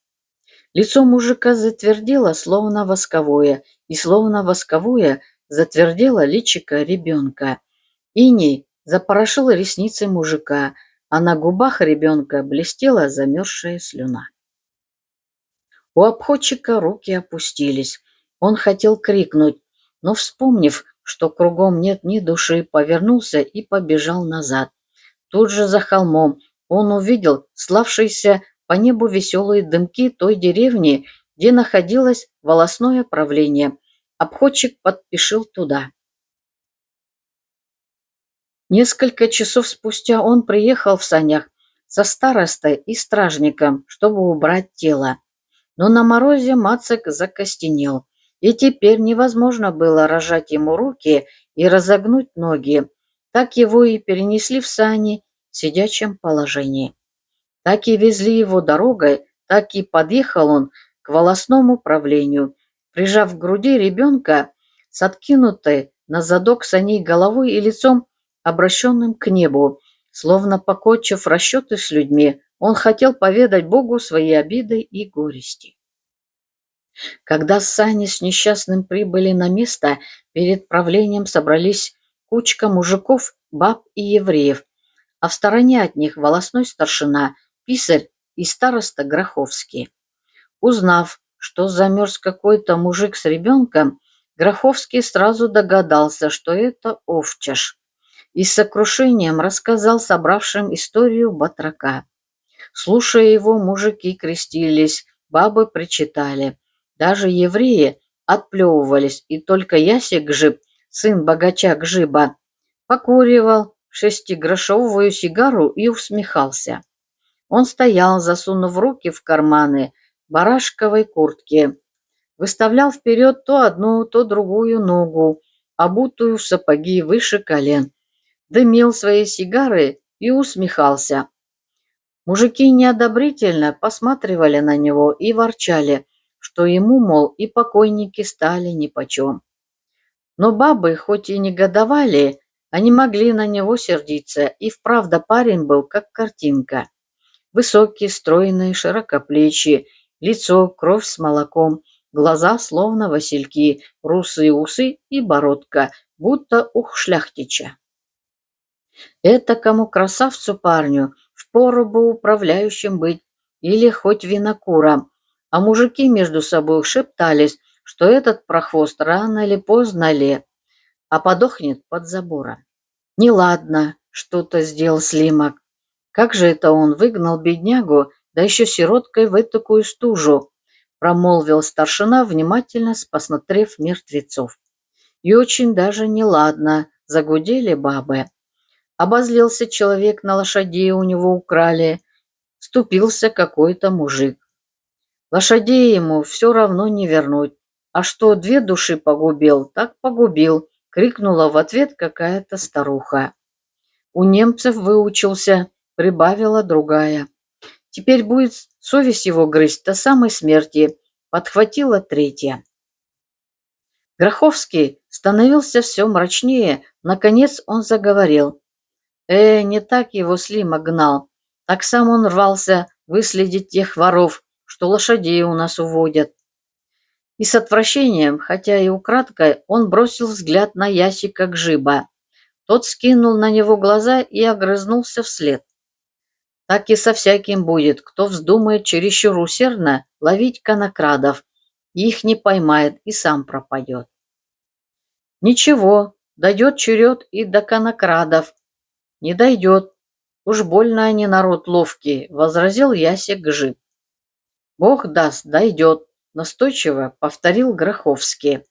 Лицо мужика затвердело, словно восковое, и словно восковое затвердело личико ребенка. Иней запорошил ресницы мужика, а на губах ребенка блестела замерзшая слюна. У обходчика руки опустились. Он хотел крикнуть, но, вспомнив, что кругом нет ни души, повернулся и побежал назад. Тут же за холмом он увидел славшиеся по небу веселые дымки той деревни, где находилось волостное правление. Обходчик поспешил туда. Несколько часов спустя он приехал в санях со старостой и стражником, чтобы убрать тело. Но на морозе Мацик закостенел, и теперь невозможно было разжать ему руки и разогнуть ноги. Так его и перенесли в сани в сидячем положении. Так и везли его дорогой, так и подъехал он к волосному правлению, прижав к груди ребенка с откинутой на задок саней головой и лицом, обращенным к небу. Словно покончив расчеты с людьми, он хотел поведать Богу свои обиды и горести. Когда сани с несчастным прибыли на место, перед правлением собрались кучка мужиков, баб и евреев, а в стороне от них волостной старшина, писарь и староста Гроховский. Узнав, что замерз какой-то мужик с ребенком, Гроховский сразу догадался, что это Овчаш. и с сокрушением рассказал собравшим историю батрака. Слушая его, мужики крестились, бабы причитали. Даже евреи отплевывались, и только Ясик Гжиб, сын богача Гжиба, покуривал шестигрошовую сигару и усмехался. Он стоял, засунув руки в карманы барашковой куртки, выставлял вперед то одну, то другую ногу, обутую в сапоги выше колен, дымил свои сигары и усмехался. Мужики неодобрительно посматривали на него и ворчали, что ему, мол, и покойники стали нипочем. Но бабы, хоть и негодовали, они могли на него сердиться, и вправду парень был как картинка. Высокий, стройный, широкоплечий, лицо кровь с молоком, глаза словно васильки, русые усы и бородка, будто у шляхтича. Этакому красавцу-парню впору бы управляющим быть или хоть винокуром, а мужики между собой шептались, что этот прохвост рано или поздно а подохнет под забором. Неладно, что-то сделал Слимак. Как же это он выгнал беднягу, да еще сироткой в этакую стужу, промолвил старшина, внимательно посмотрев мертвецов. И очень даже неладно, загудели бабы. Обозлился человек, на лошадей у него украли, вступился какой-то мужик. Лошадей ему все равно не вернуть. А что две души погубил, так погубил, крикнула в ответ какая-то старуха. У немцев выучился, прибавила другая. Теперь будет совесть его грызть до самой смерти, подхватила третья. Гроховский становился все мрачнее, наконец он заговорил. Не так его Слима гнал, так сам он рвался выследить тех воров, что лошадей у нас уводят. И с отвращением, хотя и украдкой, он бросил взгляд на Ясика Гжиба. Тот скинул на него глаза и огрызнулся вслед. Так и со всяким будет, кто вздумает чересчур усердно ловить конокрадов, их не поймает и сам пропадет. Ничего, дойдет черед и до конокрадов. Не дойдет. Уж больно они народ ловкий, возразил Ясик Гжиб. Бог даст, дойдет, настойчиво повторил Гроховский.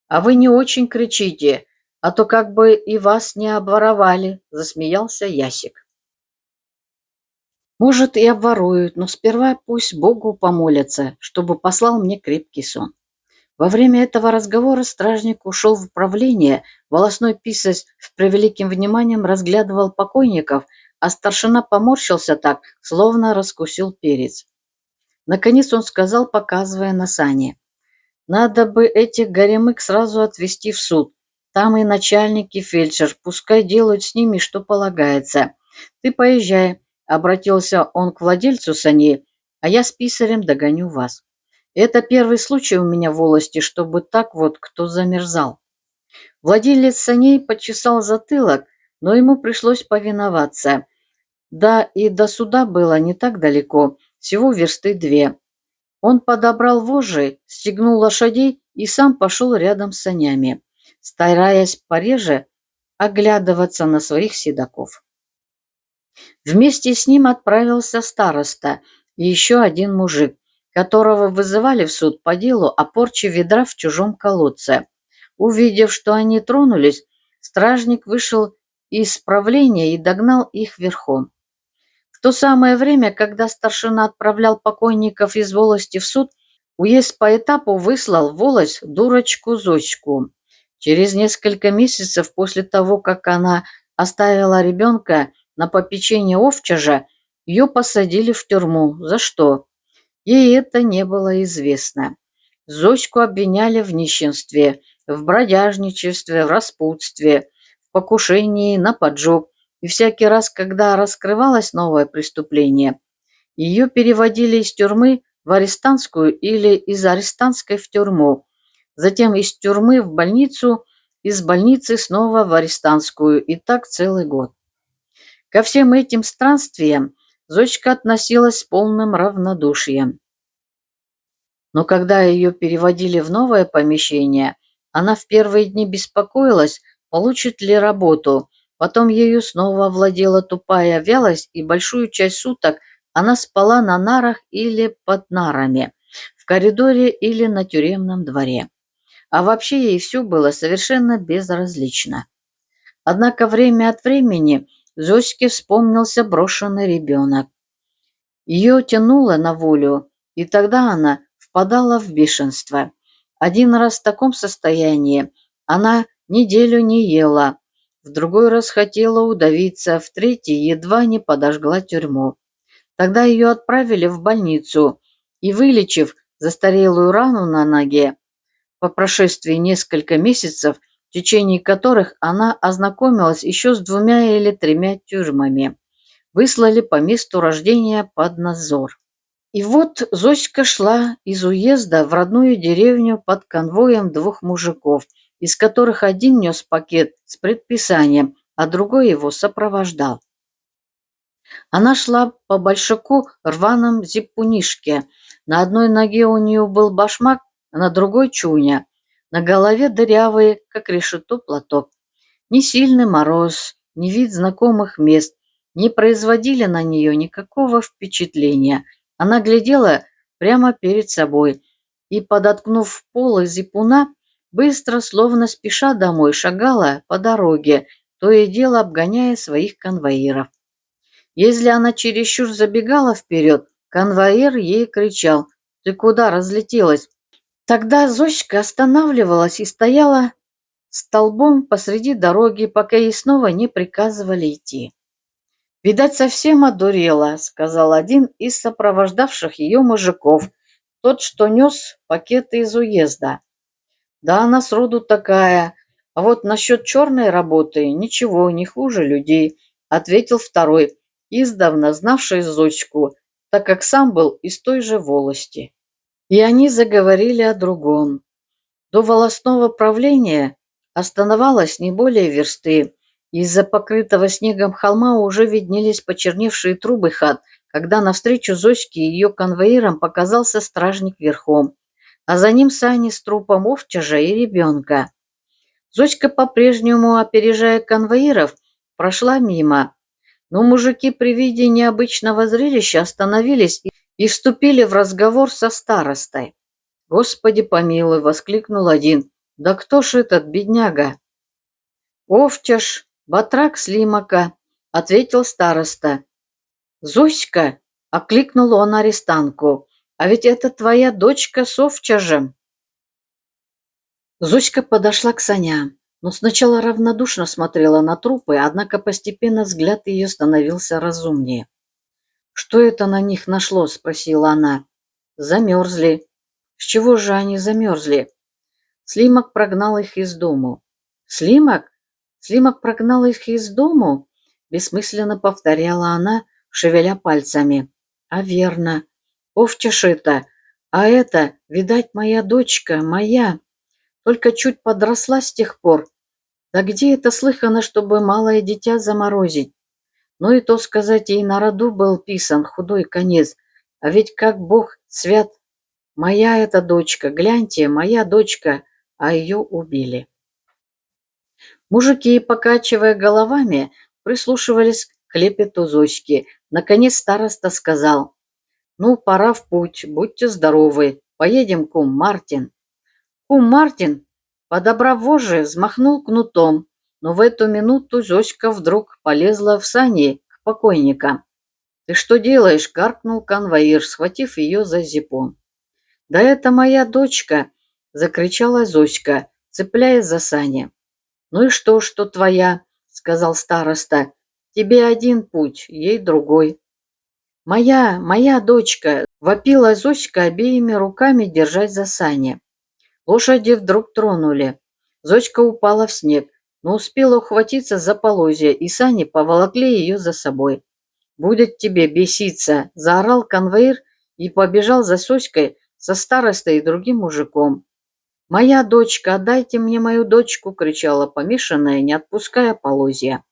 А вы не очень кричите, а то как бы и вас не обворовали, засмеялся Ясик. Может, и обворуют, но сперва пусть Богу помолятся, чтобы послал мне крепкий сон. Во время этого разговора стражник ушел в управление, волосной писарь с превеликим вниманием разглядывал покойников, а старшина поморщился так, словно раскусил перец. Наконец он сказал, показывая на сани: «Надо бы этих горемык сразу отвезти в суд. Там и начальник, и фельдшер, пускай делают с ними, что полагается. Ты поезжай», — обратился он к владельцу саней, «а я с писарем догоню вас. Это первый случай у меня в волости, чтобы так вот кто замерзал». Владелец саней почесал затылок, но ему пришлось повиноваться. Да и до суда было не так далеко, всего версты 2. Он подобрал вожжи, стегнул лошадей и сам пошел рядом с санями, стараясь пореже оглядываться на своих седаков. Вместе с ним отправился староста и еще один мужик, которого вызывали в суд по делу о порче ведра в чужом колодце. Увидев, что они тронулись, стражник вышел из правления и догнал их верхом. В то самое время, когда старшина отправлял покойников из волости в суд, уезд по этапу выслал в волость дурочку Зоську. Через несколько месяцев после того, как она оставила ребенка на попечение Овчажа, ее посадили в тюрьму. За что? Ей это не было известно. Зоську обвиняли в нищенстве, в бродяжничестве, в распутстве, в покушении на поджог. И всякий раз, когда раскрывалось новое преступление, ее переводили из тюрьмы в арестантскую или из арестантской в тюрьму, затем из тюрьмы в больницу, из больницы снова в арестантскую, и так целый год. Ко всем этим странствиям Зочка относилась с полным равнодушием. Но когда ее переводили в новое помещение, она в первые дни беспокоилась, получит ли работу, Потом ею снова овладела тупая вялость, и большую часть суток она спала на нарах или под нарами, в коридоре или на тюремном дворе. А вообще ей все было совершенно безразлично. Однако время от времени Зоське вспомнился брошенный ребенок. Ее тянуло на волю, и тогда она впадала в бешенство. Один раз в таком состоянии она неделю не ела, в другой раз хотела удавиться, в третий едва не подожгла тюрьму. Тогда ее отправили в больницу и, вылечив застарелую рану на ноге, по прошествии нескольких месяцев, в течение которых она ознакомилась еще с 2 или 3 тюрьмами, выслали по месту рождения под надзор. И вот Зоська шла из уезда в родную деревню под конвоем 2 мужиков, из которых один нес пакет с предписанием, а другой его сопровождал. Она шла по большаку рваном зипунишке. На одной ноге у нее был башмак, а на другой чуня. На голове дырявый, как решето, платок. Ни сильный мороз, ни вид знакомых мест не производили на нее никакого впечатления. Она глядела прямо перед собой и, подоткнув полы зипуна, быстро, словно спеша домой, шагала по дороге, то и дело обгоняя своих конвоиров. Если она чересчур забегала вперед, конвоир ей кричал: «Ты куда разлетелась?» Тогда Зоська останавливалась и стояла столбом посреди дороги, пока ей снова не приказывали идти. «Видать, совсем одурела», — сказал один из сопровождавших ее мужиков, тот, что нес пакеты из уезда. «Да она сроду такая, а вот насчет черной работы ничего, не хуже людей», — ответил второй, издавна знавший Зоську, так как сам был из той же волости. И они заговорили о другом. До волостного правления оставалось не более версты. Из-за покрытого снегом холма уже виднелись почерневшие трубы хат, когда навстречу Зоське и ее конвоирам показался стражник верхом, а за ним сани с трупом овчажа и ребенка. Зоська, по-прежнему опережая конвоиров, прошла мимо, но мужики при виде необычного зрелища остановились и вступили в разговор со старостой. «Господи помилуй!» — воскликнул один. «Да кто ж этот бедняга?» «Овчаш, батрак Слимака», — ответил староста. «Зоська!» — окликнул он арестантку. «А ведь это твоя дочка с овчажем». Зоська подошла к саням, но сначала равнодушно смотрела на трупы, однако постепенно взгляд ее становился разумнее. «Что это на них нашло?» — спросила она. «Замерзли». «С чего же они замерзли?» Слимак прогнал их из дому. «Слимак? Слимак прогнал их из дому?» Бессмысленно повторяла она, шевеля пальцами. «А верно. Овчаш это. А это, видать, моя дочка, моя. Только чуть подросла с тех пор. Да где это слыхано, чтобы малое дитя заморозить? Ну и то сказать, ей на роду был писан худой конец. А ведь как Бог свят, моя эта дочка, гляньте, моя дочка, а ее убили». Мужики, покачивая головами, прислушивались к лепету Зоськи. Наконец староста сказал: «Ну, пора в путь, будьте здоровы, поедем, кум Мартин». Кум Мартин, подобрав вожжи, взмахнул кнутом, но в эту минуту Зоська вдруг полезла в сани к покойникам. «Ты что делаешь?» — гаркнул конвоир, схватив ее за зипун. «Да это моя дочка!» — закричала Зоська, цепляясь за сани. «Ну и что твоя?» — сказал староста. «Тебе один путь, ей другой». «Моя дочка!» — вопила Зоська, обеими руками держась за сани. Лошади вдруг тронули. Зоська упала в снег, но успела ухватиться за полозья, и сани поволокли ее за собой. «Будет тебе беситься!» — заорал конвоир и побежал за Зоськой со старостой и другим мужиком. «Моя дочка, отдайте мне мою дочку!» — кричала помешанная, не отпуская полозья.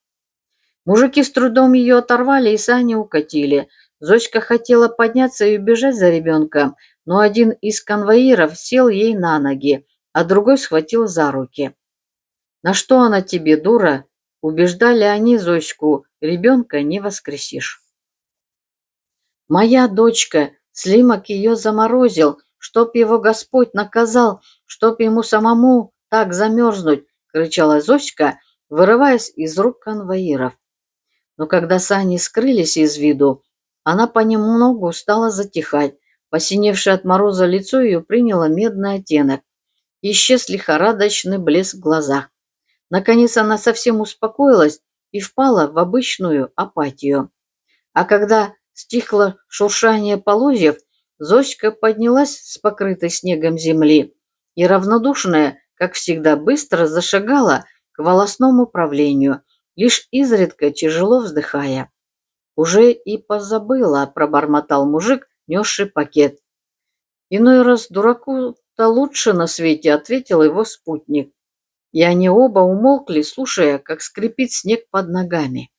Мужики с трудом ее оторвали, и сани укатили. Зоська хотела подняться и убежать за ребенком, но один из конвоиров сел ей на ноги, а другой схватил за руки. «На что она тебе, дура? Убеждали они Зоську: ребенка не воскресишь. «Моя дочка, Слимок ее заморозил, чтоб его Господь наказал, чтоб ему самому так замерзнуть!» — кричала Зоська, вырываясь из рук конвоиров. Но когда сани скрылись из виду, она понемногу стала затихать. Посиневшее от мороза лицо ее приняло медный оттенок. Исчез лихорадочный блеск в глазах. Наконец она совсем успокоилась и впала в обычную апатию. А когда стихло шуршание полозьев, Зоська поднялась с покрытой снегом земли и, равнодушная, как всегда, быстро зашагала к волосному управлению, лишь изредка тяжело вздыхая. «Уже и позабыла», — пробормотал мужик, несший пакет. «Иной раз дураку-то лучше на свете», — ответил его спутник. И они оба умолкли, слушая, как скрипит снег под ногами.